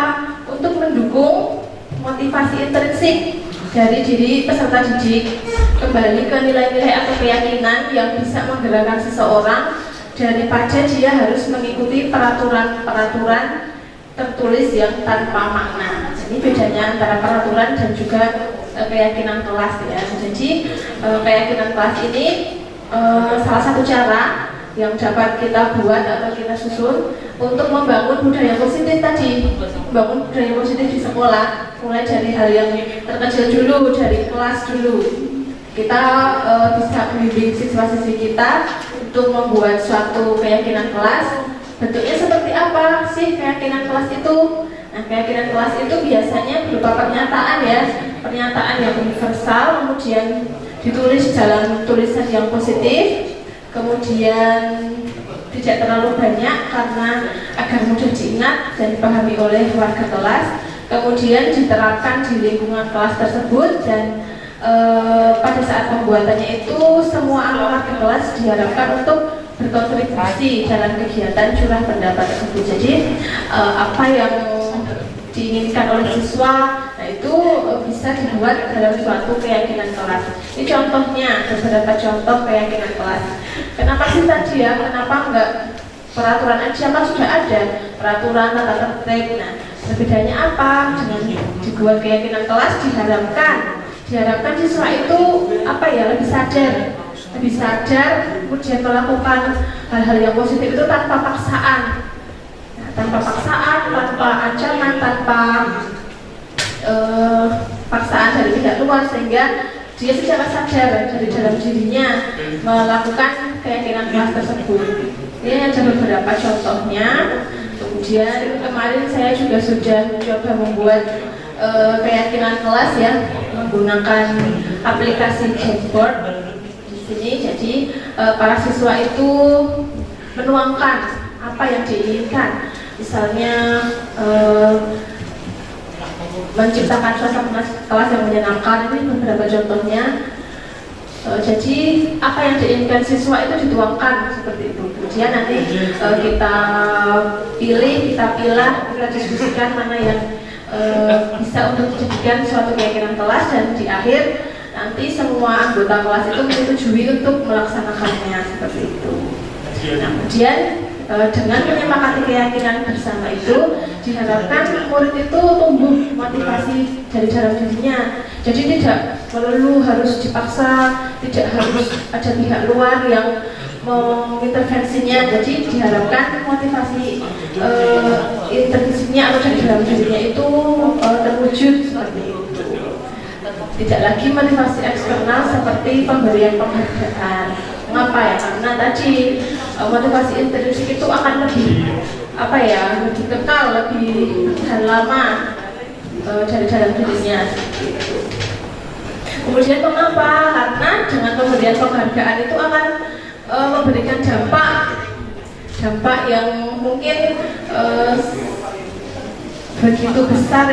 Untuk mendukung motivasi intrinsik dari diri peserta didik, kembali ke nilai-nilai atau keyakinan yang bisa menggerakkan seseorang daripada dia harus mengikuti peraturan-peraturan tertulis yang tanpa makna. Ini bedanya antara peraturan dan juga keyakinan kelas ya. Jadi keyakinan kelas ini salah satu cara yang dapat kita buat atau kita susun untuk membangun budaya positif tadi. Membangun budaya positif di sekolah, mulai dari hal yang terkecil dulu, dari kelas dulu. Kita bisa membimbing siswa-siswi kita untuk membuat suatu keyakinan kelas. Bentuknya seperti apa sih keyakinan kelas itu? Nah, keyakinan kelas itu biasanya berupa pernyataan ya, pernyataan yang universal, kemudian ditulis dalam tulisan yang positif, kemudian tidak terlalu banyak karena agar mudah diingat dan dipahami oleh warga kelas, kemudian diterapkan di lingkungan kelas tersebut, dan pada saat pembuatannya itu semua anggota kelas diharapkan untuk berkontribusi dalam kegiatan curah pendapat tersebut. Jadi apa yang diinginkan oleh siswa, nah itu bisa dibuat dalam suatu keyakinan kelas. Ini contohnya, beberapa contoh keyakinan kelas. Kenapa sih tadi ya? Kenapa enggak peraturan aja? Kan sudah ada peraturan tata tertib. Nah, perbedaannya apa? Dengan dibuat keyakinan kelas diharapkan siswa itu apa ya, lebih sadar, kemudian melakukan hal-hal yang positif itu tanpa paksaan. Tanpa paksaan, tanpa ancaman, tanpa paksaan dari pihak luar, sehingga dia secara sadar dari dalam dirinya melakukan keyakinan kelas tersebut. Ini ada beberapa contohnya. Kemudian kemarin saya juga sudah mencoba membuat keyakinan kelas ya, menggunakan aplikasi Jamboard di sini. Jadi para siswa itu menuangkan apa yang diinginkan. Misalnya menciptakan suasana kelas yang menyenangkan, ini beberapa contohnya. Jadi apa yang diinginkan siswa itu dituangkan seperti itu. Kemudian nanti kita pilah, kita diskusikan mana yang bisa untuk dijadikan suatu keyakinan kelas, dan di akhir nanti semua anggota kelas itu menyetujui untuk melaksanakannya seperti itu. Nah, kemudian dengan menyepakati keyakinan bersama itu diharapkan murid itu tumbuh motivasi dari dalam dirinya. Jadi tidak melulu harus dipaksa, tidak harus ada pihak luar yang mengintervensinya. Jadi diharapkan motivasi intervensinya atau dari dalam dirinya itu terwujud seperti itu. Tidak lagi motivasi eksternal seperti pemberian penghargaan. Mengapa ya? Karena tadi motivasi intrinsik itu akan lebih lebih kekal, lebih tahan lama dari dalam dirinya. Kemudian mengapa? Karena dengan pemberian penghargaan itu akan memberikan dampak yang mungkin begitu besar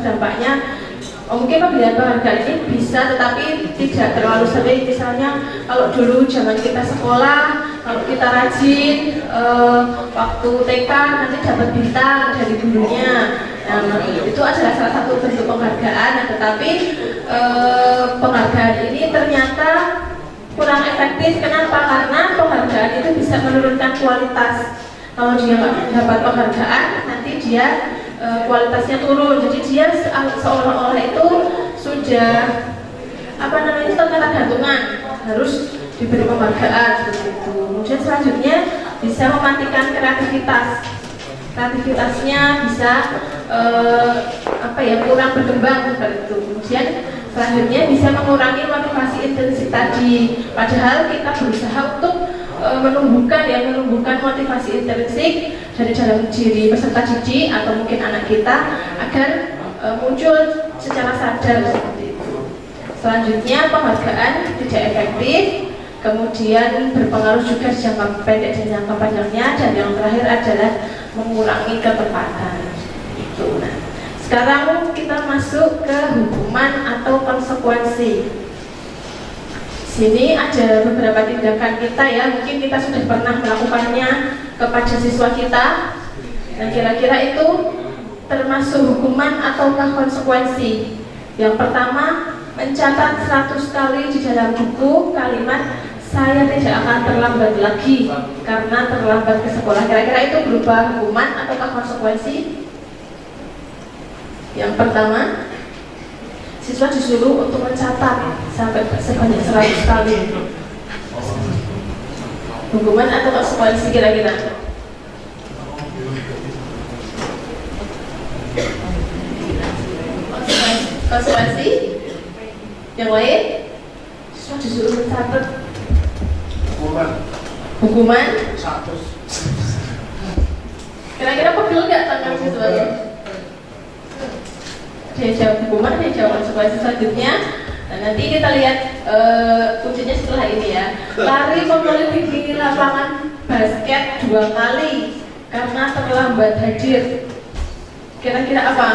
dampaknya Mungkin pemberian penghargaan ini bisa tetapi tidak terlalu sering. Misalnya kalau dulu zaman kita sekolah, kalau kita rajin waktu TK nanti dapat bintang dari gurunya. Nah, itu adalah salah satu bentuk penghargaan. Nah, tetapi penghargaan ini ternyata kurang efektif. Kenapa? Karena penghargaan itu bisa menurunkan kualitas. Kalau dia nggak dapat penghargaan, nanti dia kualitasnya turun. Jadi dia seolah-olah itu sudah ketergantungan, harus diberi penghargaan seperti itu. Kemudian selanjutnya bisa mematikan kreativitasnya bisa kurang berkembang seperti itu. Kemudian selanjutnya bisa mengurangi motivasi intrinsik tadi. Padahal kita berusaha untuk menumbuhkan motivasi intrinsik dari dalam diri peserta didik atau mungkin anak kita agar muncul secara sadar seperti itu. Selanjutnya penghargaan tidak efektif, kemudian berpengaruh juga jangka pendek dan jangka panjangnya, dan yang terakhir adalah mengurangi ketepatan. Itu. Nah, sekarang kita masuk ke hukuman atau konsekuensi. Sini ada beberapa tindakan kita ya, mungkin kita sudah pernah melakukannya kepada siswa kita. Dan kira-kira itu termasuk hukuman ataukah konsekuensi? Yang pertama, mencatat 100 kali di dalam buku kalimat "saya tidak akan terlambat lagi karena terlambat ke sekolah". Kira-kira itu berupa hukuman ataukah konsekuensi? Yang pertama, siswa disuruh untuk mencatat sampai sebanyak 100 kali. Hukuman atau konsekuensi kira-kira? Konsekuensi? Yang lain? Siswa disuruh mencatat. Hukuman? Kira-kira pegel nggak tangan siswanya? Dia jawab hukuman, dia jawab konsekuensi selanjutnya. Nah, nanti kita lihat kuncinya setelah ini ya. Lari mengelilingi lapangan basket 2 kali karena terlambat hadir. Kira-kira apa?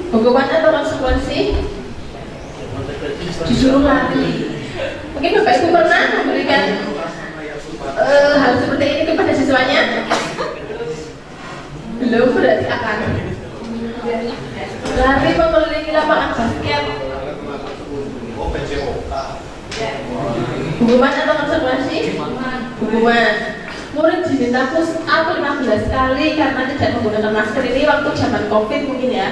Hukuman atau konsekuensi? Disuruh lari. Mungkin Bapak Ibu pernah memberikan hal seperti ini kepada siswanya? Belum, berarti akan. Lari mengelilingi lapangan basket. Hukuman atau konsekuensi? Hukuman. Murid diminta push up 15 kali karena tidak menggunakan masker. Ini waktu zaman COVID mungkin ya.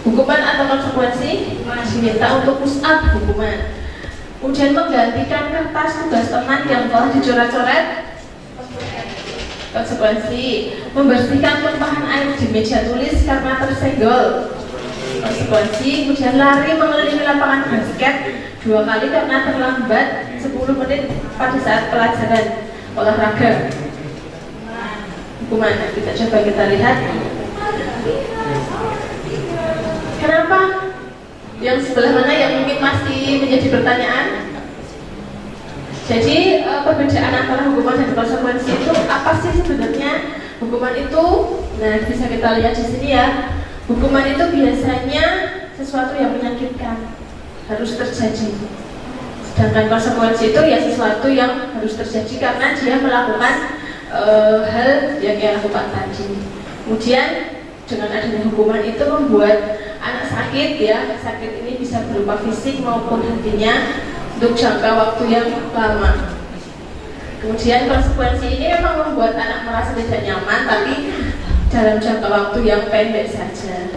Hukuman atau konsekuensi? Diminta untuk push up, hukuman. Kemudian menggantikan kertas tugas teman yang telah dicoret-coret, konsekuensi. Membersihkan tumpahan air di meja tulis karena tersenggol, konsekuensi. Kemudian lari mengelilingi lapangan basket 2 kali karena terlambat 10 menit pada saat pelajaran olahraga, hukuman. Nah, kita lihat. Kenapa? Yang sebelah mana yang mungkin masih menjadi pertanyaan? Jadi perbedaan antara hukuman dan konsekuensi itu apa sih sebenarnya? Hukuman itu, nah bisa kita lihat di sini ya. Hukuman itu biasanya sesuatu yang menyakitkan, harus terjadi. Sedangkan konsekuensi itu ya sesuatu yang harus terjadi karena dia melakukan hal yang dia lakukan tadi. Kemudian dengan adanya hukuman itu membuat anak sakit ya. Sakit ini bisa berupa fisik maupun hatinya untuk jangka waktu yang lama. Kemudian konsekuensi ini memang membuat anak merasa tidak nyaman, tapi dalam jangka waktu yang pendek saja.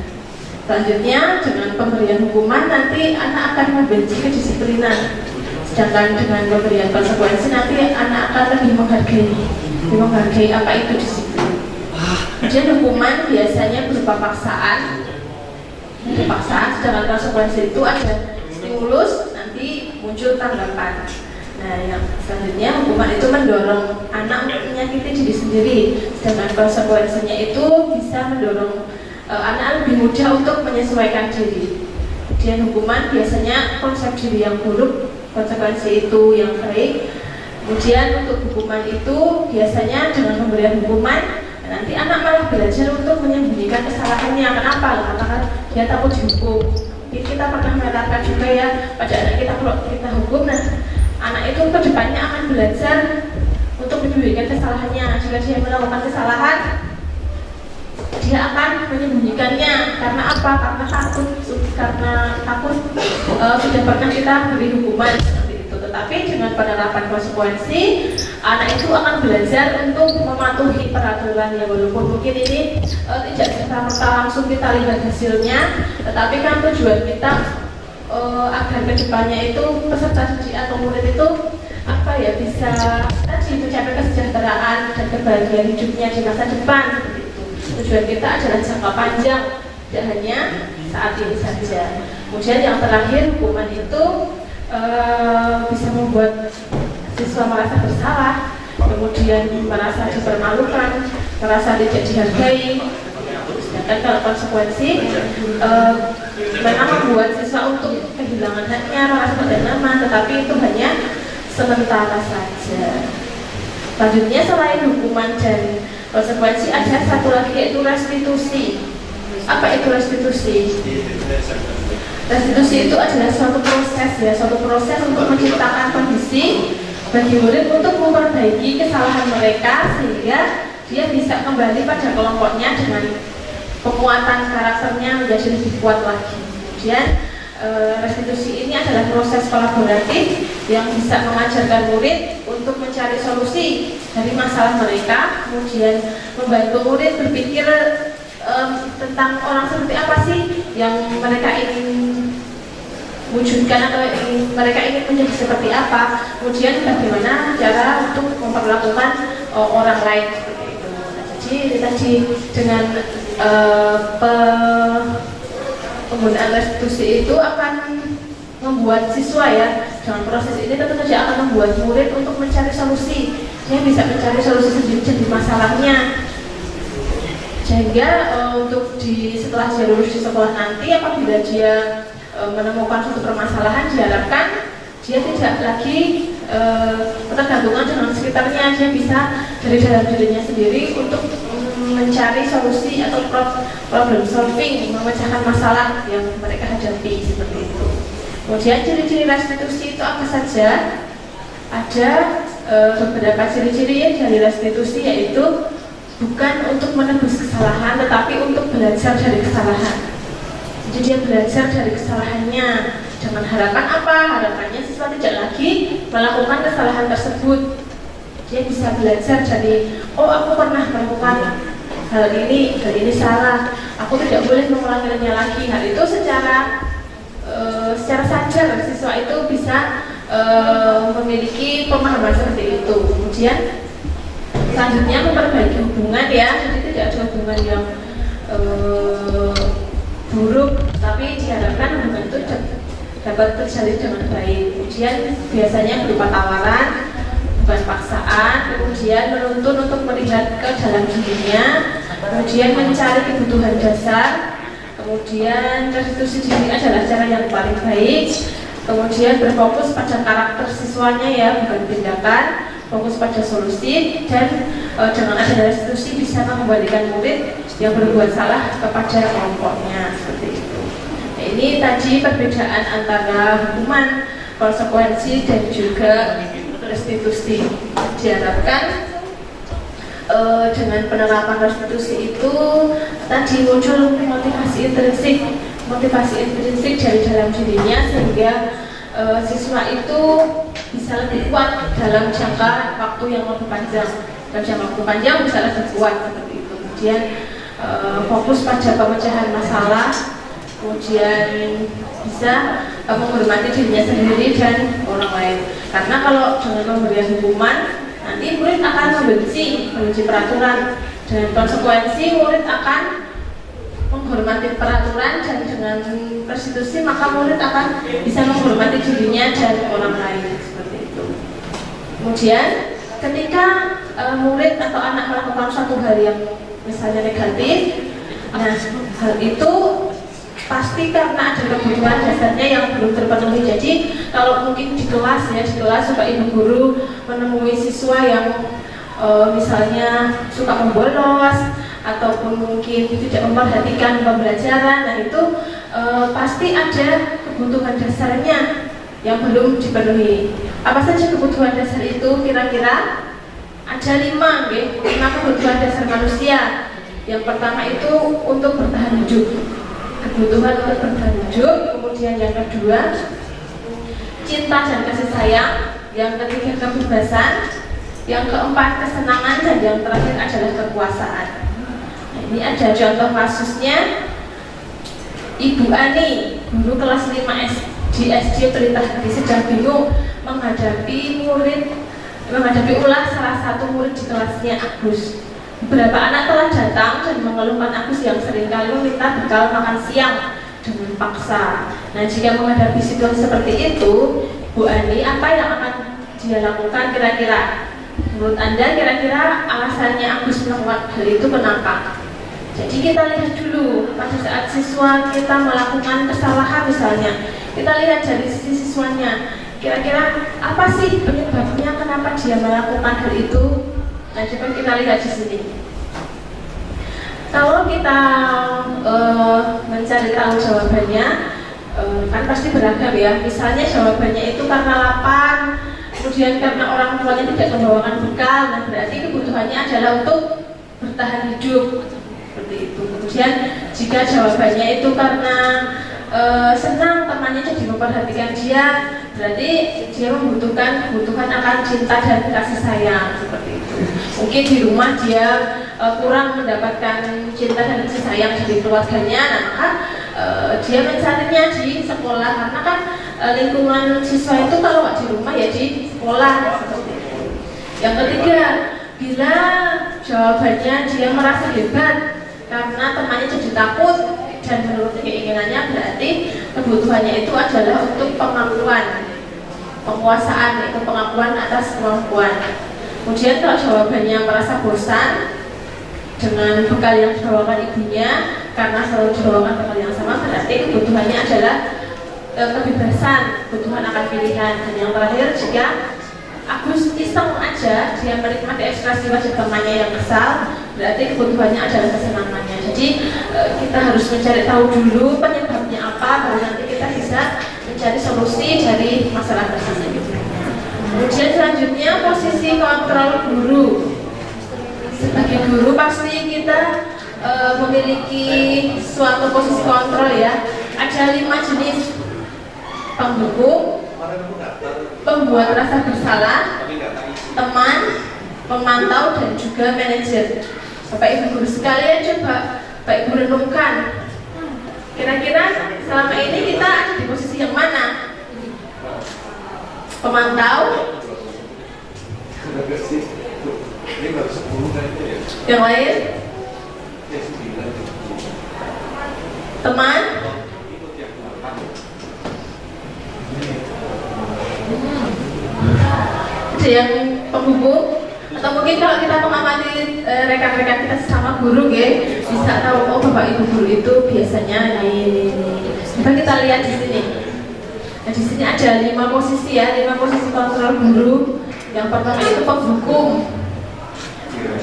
Selanjutnya dengan pemberian hukuman nanti anak akan membenci kedisiplinan. Sedangkan dengan pemberian konsekuensi nanti anak akan lebih menghargai apa itu disiplin. Kemudian hukuman biasanya berupa paksaan, sedangkan konsekuensi itu ada stimulus, nanti muncul tanggapan. Nah, yang selanjutnya hukuman itu mendorong anak untuk menyakiti diri sendiri, sedangkan konsekuensinya itu bisa mendorong anak lebih mudah untuk menyesuaikan diri. Kemudian hukuman biasanya konsep diri yang buruk, konsekuensi itu yang baik. Kemudian untuk hukuman itu biasanya dengan pemberian hukuman Nanti anak malah belajar untuk menyembunyikan kesalahannya. Kenapa? Karena dia takut dihukum. Kita pernah menerapkan juga ya pada anak kita, kalau kita hukum, nah anak itu ke depannya akan belajar untuk menyembunyikan kesalahannya. Jika dia melakukan kesalahan, dia akan menyembunyikannya. Karena apa? Karena takut sudah pernah kita beri hukuman seperti itu. Tetapi dengan penerapan konsekuensi, anak itu akan belajar untuk mematuhi peraturan ya, walaupun mungkin ini tidak serta-merta langsung kita lihat hasilnya, tetapi kan tujuan kita agar kedepannya itu peserta didik atau murid itu bisa tadi mencapai kesejahteraan dan kebahagiaan hidupnya di masa depan seperti itu. Tujuan kita adalah jangka panjang, tidak hanya saat ini saja. Kemudian yang terakhir, hukuman itu bisa membuat siswa merasa bersalah, kemudian merasa dipermalukan, merasa tidak dihargai. Sedangkan kalau konsekuensi memang membuat siswa untuk kehilangan haknya, merasa tidak nyaman, tetapi itu hanya sementara saja. Selanjutnya, selain hukuman dan konsekuensi, ada satu lagi yaitu restitusi. Apa itu restitusi? Restitusi itu adalah suatu proses untuk menciptakan kondisi bagi murid untuk memperbaiki kesalahan mereka sehingga dia bisa kembali pada kelompoknya dengan penguatan karakternya menjadi lebih kuat lagi. Kemudian restitusi ini adalah proses kolaboratif yang bisa mengajarkan murid untuk mencari solusi dari masalah mereka, kemudian membantu murid berpikir tentang orang seperti apa sih yang mereka ingin wujudkan atau mereka ingin menjadi seperti apa, kemudian bagaimana cara untuk memperlakukan orang lain seperti itu. Jadi tadi dengan penggunaan restitusi itu akan membuat siswa ya, dengan proses ini tentu saja akan membuat murid untuk mencari solusi. Dia bisa mencari solusi sendiri dari masalahnya, sehingga untuk setelah dia lulus di sekolah nanti, apabila dia menemukan suatu permasalahan, diharapkan dia tidak lagi ketergantungan dengan sekitarnya. Dia bisa dari dalam dirinya sendiri untuk mencari solusi atau problem solving, memecahkan masalah yang mereka hadapi seperti itu. Kemudian ciri-ciri restitusi itu apa saja? Ada beberapa ciri-ciri dari restitusi, yaitu bukan untuk menebus kesalahan, tetapi untuk belajar dari kesalahan. Jadi dia belajar dari kesalahannya dengan harapan apa? Harapannya siswa tidak lagi melakukan kesalahan tersebut. Dia bisa belajar dari, oh aku pernah melakukan hal ini salah, aku tidak boleh mengulanginya lagi. Hal itu secara sadar siswa itu bisa memiliki pemahaman seperti itu. Kemudian selanjutnya memperbaiki hubungan ya, jadi tidak ada hubungan yang buruk, tapi diharapkan hubungan itu dapat terjalin dengan baik. Kemudian biasanya berupa tawaran, bukan paksaan, kemudian menuntun untuk melihat ke dalam dirinya, kemudian mencari kebutuhan dasar, kemudian restitusi diri adalah cara yang paling baik, kemudian berfokus pada karakter siswanya ya, bukan tindakan, fokus pada solusi, dan dengan adanya restitusi bisa mengembalikan murid yang berbuat salah kepada kelompoknya seperti itu. Nah, ini tadi perbedaan antara hukuman, konsekuensi, dan juga restitusi. Diharapkan dengan penerapan restitusi itu tadi muncul motivasi intrinsik dari dalam dirinya, sehingga siswa itu bisa lebih kuat dalam jangka waktu yang lebih panjang. Dalam jangka waktu panjang bisa lebih kuat seperti itu. Kemudian fokus pada pemecahan masalah, kemudian bisa menghormati dirinya sendiri dan orang lain. Karena kalau dengan pemberian hukuman, nanti murid akan membenci peraturan, dan konsekuensi murid akan menghormati peraturan, dan dengan restitusi maka murid akan bisa menghormati dirinya dan orang lain seperti itu. Kemudian ketika murid atau anak melakukan suatu hal yang misalnya negatif, nah hal itu pasti karena ada kebutuhan dasarnya yang belum terpenuhi. Jadi kalau mungkin di kelas suka ibu guru menemui siswa yang misalnya suka membolos ataupun mungkin tidak memperhatikan pembelajaran. Nah itu pasti ada kebutuhan dasarnya yang belum dipenuhi. Apa saja kebutuhan dasar itu? Kira-kira ada 5 kebutuhan dasar manusia. Yang pertama itu untuk bertahan hidup, kebutuhan untuk bertahan hidup. Kemudian yang kedua, cinta dan kasih sayang. Yang ketiga, kebebasan. Yang keempat, kesenangan. Dan yang terakhir adalah kekuasaan. Nah, ini ada contoh kasusnya. Ibu Ani, guru kelas 5 di SD Pelita Hati, sedang bingung menghadapi ulah salah satu murid di kelasnya, Agus. Beberapa anak telah datang dan mengeluhkan Agus yang seringkali meminta bekal makan siang dengan paksa. Nah, jika menghadapi situasi seperti itu, Bu Ani, apa yang akan dia lakukan kira-kira? Menurut Anda, kira-kira alasannya Agus melakukan hal itu kenapa? Jadi kita lihat dulu, pada saat siswa kita melakukan kesalahan misalnya, kita lihat dari sisi siswanya, kira-kira apa sih penyebabnya kenapa dia melakukan hal itu. Nah, coba kita lihat di sini. Kalau kita mencari tahu jawabannya, kan pasti beragam ya. Misalnya jawabannya itu karena lapar, kemudian karena orang tuanya tidak membawakan bekal. Nah, berarti kebutuhannya adalah untuk bertahan hidup, seperti itu. Kemudian jika jawabannya itu karena senang temannya jadi memperhatikan dia, berarti dia membutuhkan kebutuhan akan cinta dan kasih sayang, seperti itu. Mungkin di rumah dia kurang mendapatkan cinta dan kasih sayang dari keluarganya, nah maka dia mencarinya di sekolah, karena kan lingkungan siswa itu kalau di rumah ya di sekolah, seperti itu. Yang ketiga, bila jawabannya dia merasa hebat karena temannya jadi takut dan menuruti keinginannya, berarti kebutuhannya itu adalah untuk pengakuan, penguasaan, yaitu pengakuan atas kemampuan. Kemudian kalau jawabannya merasa bosan dengan bekal yang dibawakan ibunya karena selalu dibawakan bekal yang sama, berarti kebutuhannya adalah kebebasan, kebutuhan akan pilihan. Dan yang terakhir, jika Agus iseng aja dia menikmati ekspresi wajah temannya yang kesal, berarti kebutuhannya adalah kesenangannya. Jadi kita harus mencari tahu dulu penyebabnya apa, baru nanti kita bisa mencari solusi dari masalah tersebut. Kemudian selanjutnya, posisi kontrol guru. Sebagai guru pasti kita memiliki suatu posisi kontrol ya. Ada 5 jenis: penghukum, pembuat rasa bersalah, teman, pemantau, dan juga manajer. Bapak Ibu guru sekalian, coba Bapak Ibu renungkan, kira-kira selama ini kita ada di posisi yang mana? Pemantau? Yang lain? Teman? Ada yang penghukum? Atau mungkin kalau kita mengamati rekan-rekan kita sesama guru, bisa tahu, oh Bapak Ibu guru itu biasanya ini. Coba kita lihat di sini. Nah, di sini ada 5 posisi ya, 5 posisi kontrol guru. Yang pertama itu penghukum.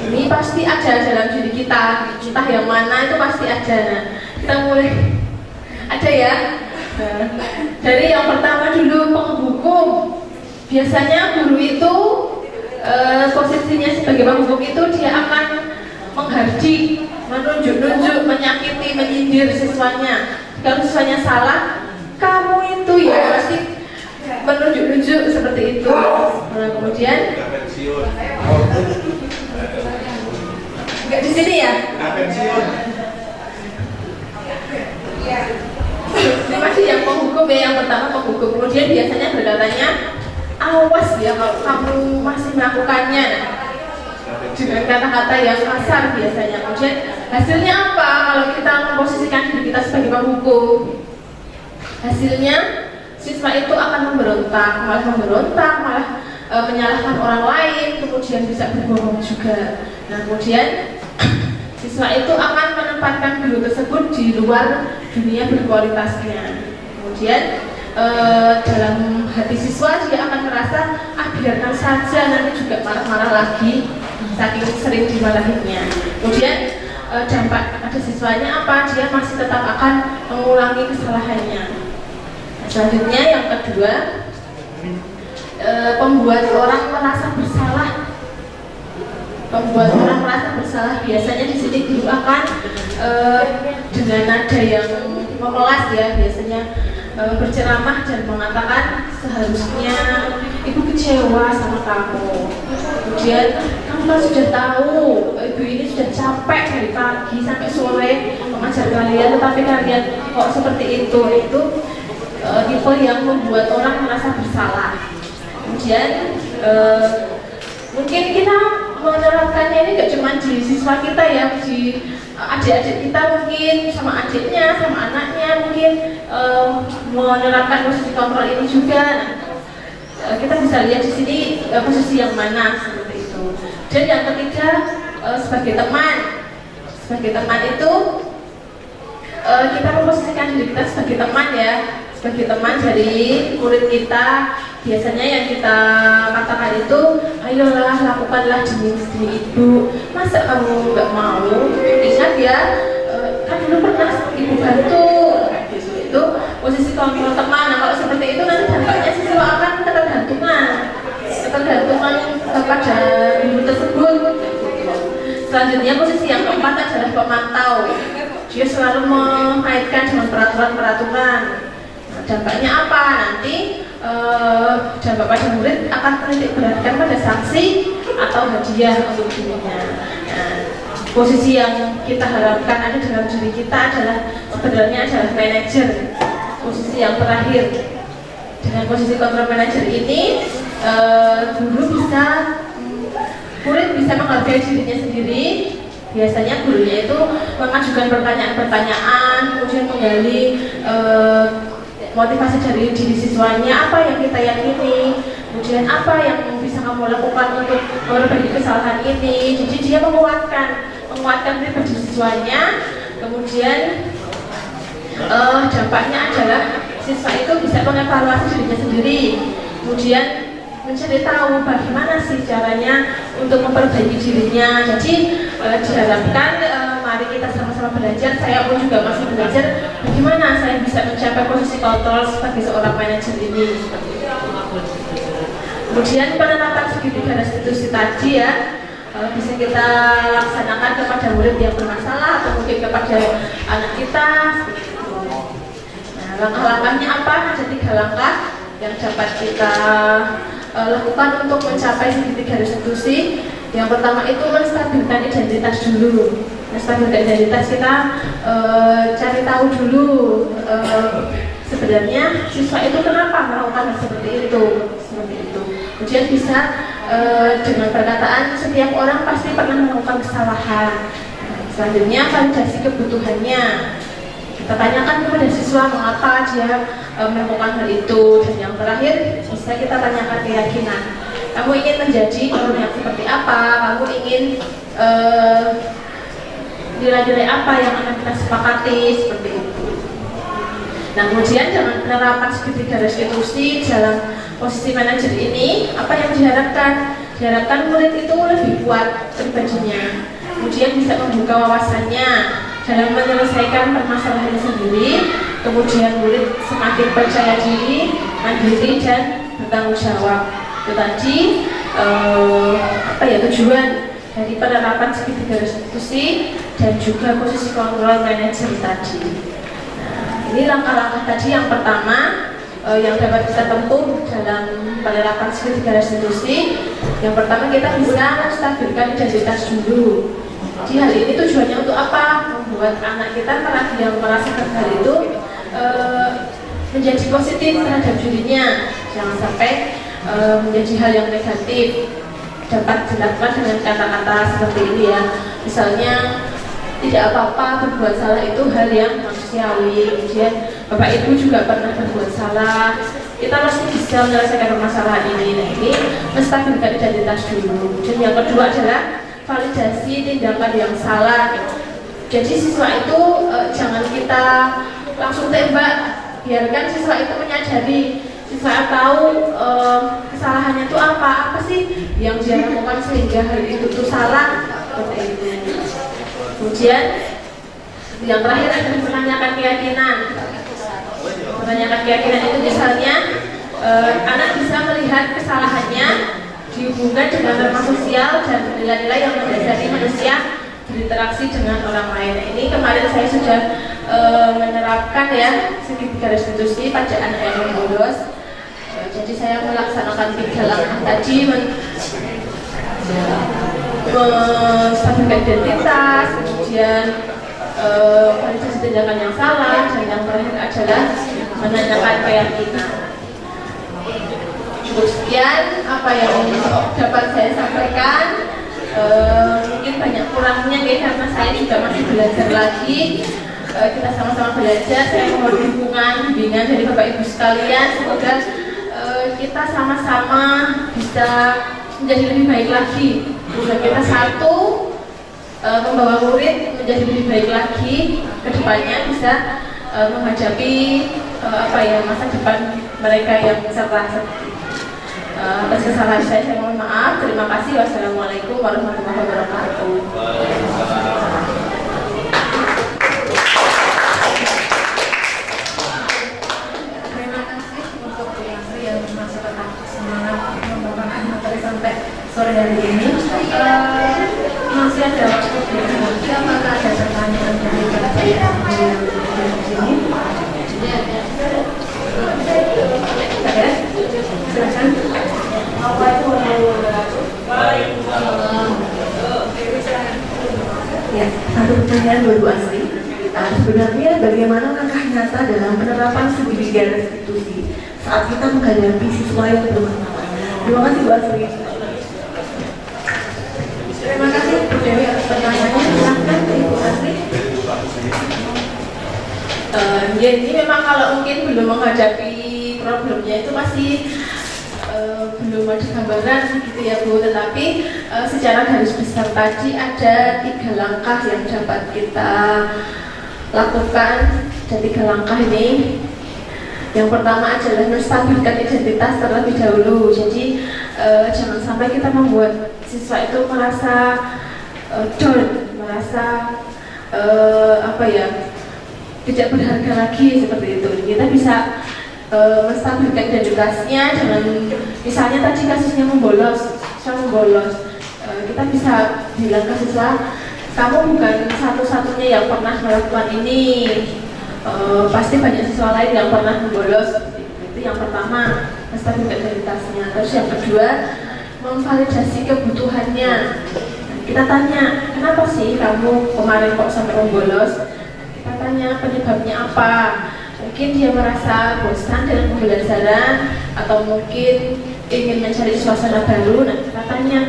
Ini pasti ada dalam diri kita, entah yang mana itu pasti ada. Nah, kita mulai ada ya. Nah, dari yang pertama dulu, penghukum. Biasanya guru itu posisinya sebagai penghukum itu dia akan menghardik, menunjuk-nunjuk, menyakiti, menyindir siswanya. Kalau siswanya salah, kamu itu ya pasti menunjuk-nunjuk seperti itu. Nah, kemudian enggak di sini ya? Ini masih yang penghukum ya, yang pertama penghukum. Kemudian biasanya berkatanya, awas ya kalau kamu masih melakukannya, dengan kata-kata yang kasar biasanya. Kemudian hasilnya apa kalau kita memposisikan diri kita sebagai penghukum? Hasilnya siswa itu akan memberontak, malah menyalahkan orang lain, kemudian bisa berbohong juga. Nah, kemudian siswa itu akan menempatkan guru tersebut di luar dunia berkualitasnya. Kemudian dalam hati siswa dia akan merasa, biarkan saja, nanti juga marah-marah lagi. saking sering dimarahinnya. Kemudian dampak pada siswanya apa? Dia masih tetap akan mengulangi kesalahannya. Nah, selanjutnya yang kedua, membuat orang merasa bersalah. Membuat orang merasa bersalah biasanya di sini guru akan dengan nada yang memelas ya, biasanya berceramah dan mengatakan seharusnya ibu kecewa sama kamu. Kemudian kamu kan sudah tahu ibu ini sudah capek dari pagi sampai sore mengajar kalian, tetapi kalian kok seperti itu. Itu tipe yang membuat orang merasa bersalah. Kemudian mungkin kita menerapkannya ini gak cuma di siswa kita ya, di adik-adik kita mungkin, sama adiknya, sama anaknya mungkin menerapkan posisi kontrol ini juga. Nah, kita bisa lihat di sini posisi yang mana seperti itu. Dan yang ketiga, sebagai teman. Sebagai teman itu kita memposisikan diri kita sebagai teman ya, sebagai teman dari murid kita. Biasanya yang kita katakan itu, ayolah lakukanlah demi ibu. Masa kamu nggak mau? Ingat ya, kan dulu pernah ibu bantu. Gitu. Itu posisi kontrol teman. Nah, kalau seperti itu nanti dampaknya siswa akan ketergantungan kepada guru tersebut. Selanjutnya posisi yang keempat adalah pemantau. Dia selalu mengaitkan dengan peraturan-peraturan. Nah, dampaknya apa? Nanti dampak pada murid akan menitik beratkan pada sanksi atau hadiah untuk dirinya. Nah, posisi yang kita harapkan ada dalam diri kita adalah sebenarnya adalah manajer. Posisi yang terakhir, dengan posisi kontrol manajer ini, murid bisa menghargai dirinya sendiri. Biasanya gurunya itu mengajukan pertanyaan-pertanyaan, kemudian menggali motivasi dari diri siswanya, apa yang kita yakini, kemudian apa yang bisa kamu lakukan untuk memperbaiki kesalahan ini. Jadi dia menguatkan pribadi siswanya. Kemudian dampaknya adalah siswa itu bisa mengevaluasi dirinya sendiri, kemudian mencari tahu bagaimana sih caranya untuk memperbaiki dirinya. Jadi diharapkan mari kita sama-sama belajar. Saya pun juga masih belajar bagaimana saya bisa mencapai posisi kontrol sebagai seorang manajer ini. Kemudian penerapan segitiga restitusi tadi ya, bisa kita laksanakan kepada murid yang bermasalah atau mungkin kepada anak kita. Nah, langkah-langkahnya apa? Ada 3 langkah yang dapat kita lakukan untuk mencapai segitiga restitusi. Yang pertama itu menstabilkan identitas dulu. Menstabilkan identitas kita cari tahu dulu sebenarnya siswa itu kenapa melakukan seperti itu. Kemudian bisa dengan perkataan setiap orang pasti pernah melakukan kesalahan. Selanjutnya validasi kebutuhannya. Kita tanyakan kepada siswa mengapa dia melakukan hal itu. Dan yang terakhir bisa kita tanyakan keyakinan. Kamu ingin menjadi guru yang seperti apa? Kamu ingin nilai-nilai apa yang akan kita sepakati seperti itu. Nah, kemudian dengan penerapan segitiga restitusi dalam posisi manajer ini, apa yang diharapkan? Diharapkan murid itu lebih kuat pribadinya, kemudian bisa membuka wawasannya dalam menyelesaikan permasalahan sendiri. Kemudian murid semakin percaya diri, mandiri dan bertanggung jawab. Itu tadi tujuan dari penerapan segitiga restitusi dan juga posisi kontrol manajer tadi. Nah, ini langkah-langkah tadi yang pertama yang dapat kita tempuh dalam penerapan segitiga restitusi. Yang pertama kita bisa menstabilkan identitas dulu. Jadi hal ini tujuannya untuk apa? Membuat anak kita yang merasa gagal itu menjadi positif terhadap dirinya. Jangan sampai menjadi hal yang negatif. Dapat dilakukan dengan kata-kata seperti ini ya. Misalnya, tidak apa-apa berbuat salah itu hal yang manusiawi. Kemudian Bapak Ibu juga pernah berbuat salah. Kita masih bisa menyelesaikan permasalahan ini. Nah, ini menstabilkan identitas dulu. Dan yang kedua adalah validasi tindakan yang salah. Jadi siswa itu jangan kita langsung tembak. Biarkan siswa itu menyadari. siswa tahu kesalahannya itu apa sih yang dia lakukan sehingga hal itu tuh salah, seperti itu. Kemudian yang terakhir adalah menanyakan keyakinan. Menanyakan keyakinan itu misalnya anak bisa melihat kesalahannya dihubungkan dengan norma sosial dan nilai-nilai yang mendasari manusia berinteraksi dengan orang lain. Nah, ini kemarin saya sudah menerapkan ya segitiga restitusi pada anak yang bolos. Jadi saya melaksanakan 3 langkah tadi, menstabilkan identitas, kemudian validasi tindakan yang salah, dan yang terakhir adalah menanyakan keyakinan. Cukup sekian apa yang dapat saya sampaikan. Mungkin banyak kurangnya ya, karena saya juga masih belajar lagi. Kita sama-sama belajar. Saya mohon dukungan, bimbingan dari Bapak Ibu sekalian. Semoga kita sama-sama bisa menjadi lebih baik lagi. Semoga kita satu membawa murid menjadi lebih baik lagi ke depannya, bisa menghadapi masa depan mereka yang cerah. Atas kesalahan saya mohon maaf. Terima kasih. Wassalamualaikum warahmatullahi wabarakatuh. Terima kasih untuk yang masih tetap semangat membawakan materi sampai sore hari ini. Masih ada waktu di apakah ada pertanyaan dari Bapak yang di sini? Saya silakan. Ya, satu pertanyaan buat Bu Asri. Sebenarnya bagaimana langkah nyata dalam penerapan segitiga restitusi saat kita menghadapi siswa yang bermasalah? Terima kasih Bu Asri. Terima kasih Bu Dewi atas pertanyaannya. Silakan Bu Asri. Jadi memang kalau mungkin belum menghadapi problemnya itu masih belum ada gambaran gitu ya Bu, tetapi secara garis besar tadi ada 3 langkah yang dapat kita lakukan. Dan 3 langkah ini, yang pertama adalah menstabilkan identitas terlebih dahulu. Jadi jangan sampai kita membuat siswa itu merasa down, merasa tidak berharga lagi, seperti itu. Kita bisa menstabilkan identitasnya dengan, misalnya tadi kasusnya membolos, kita bisa bilang ke siswa, kamu bukan satu-satunya yang pernah melakukan ini, pasti banyak siswa lain yang pernah membolos. Itu yang pertama, menstabilkan identitasnya. Terus yang kedua, memvalidasi kebutuhannya. Kita tanya, kenapa sih kamu kemarin kok sampai membolos? Kita tanya penyebabnya apa. Mungkin dia merasa bosan dengan pembelajaran, atau mungkin ingin mencari suasana baru. Nah, kita tanya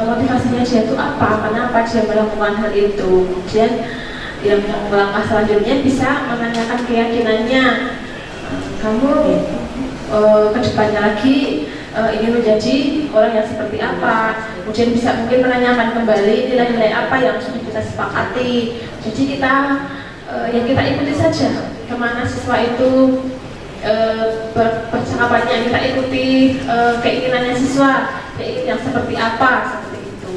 motivasinya dia itu apa, kenapa dia melakukan hal itu. Kemudian yang langkah selanjutnya bisa menanyakan keyakinannya. Kamu kedepannya lagi ingin menjadi orang yang seperti apa. Kemudian bisa mungkin menanyakan kembali nilai-nilai apa yang sudah kita sepakati. Jadi kita yang kita ikuti saja kemana siswa itu percakapannya, kita ikuti keinginannya siswa, keinginan yang seperti apa, seperti itu.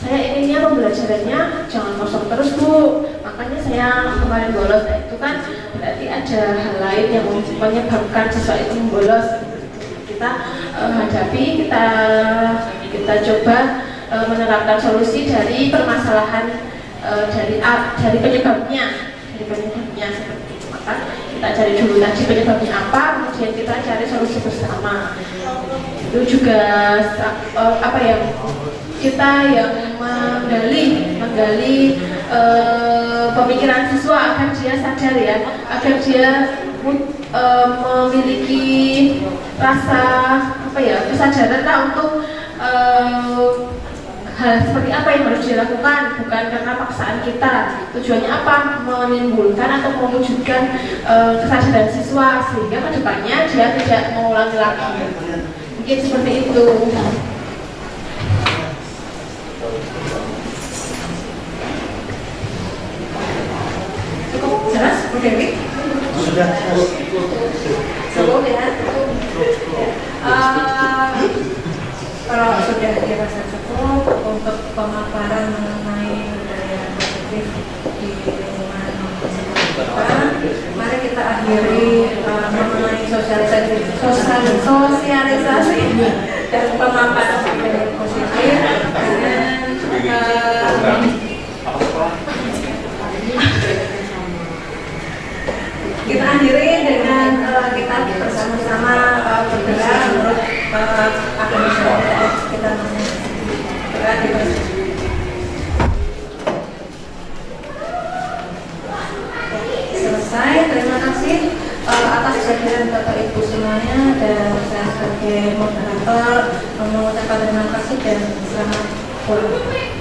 Saya inginnya pembelajarannya jangan kosong terus Bu, makanya saya kemarin bolos. Nah, itu kan berarti ada hal lain yang menyebabkan siswa itu membolos. Kita hadapi, kita coba menerapkan solusi dari permasalahan, dari penyebabnya seperti itu. Maka kita cari dulu tadi penyebabnya apa, kemudian kita cari solusi bersama. Itu juga kita yang menggali pemikiran siswa agar dia sadar ya, agar dia memiliki rasa kesadaran untuk hal seperti apa yang harus dilakukan, bukan karena paksaan kita. Tujuannya apa? Menimbulkan atau mewujudkan kesadaran siswa sehingga kedepannya dia tidak mengulangi lagi. Mungkin seperti itu. Cukup jelas Bu Dewi? Sudah. Cukup ya. sudah dirasa cukup untuk pemaparan mengenai budaya positif di lingkungan kita. Mari kita akhiri mengenai sosialisasi dan pemaparan budaya positif dengan kita akhiri dengan kita bersama-sama bergerak menurut akademisi kita masing-masing. Selesai, terima kasih atas kehadiran Bapak Ibu semuanya, dan saya sebagai moderator mengucapkan terima kasih dan selamat pulang.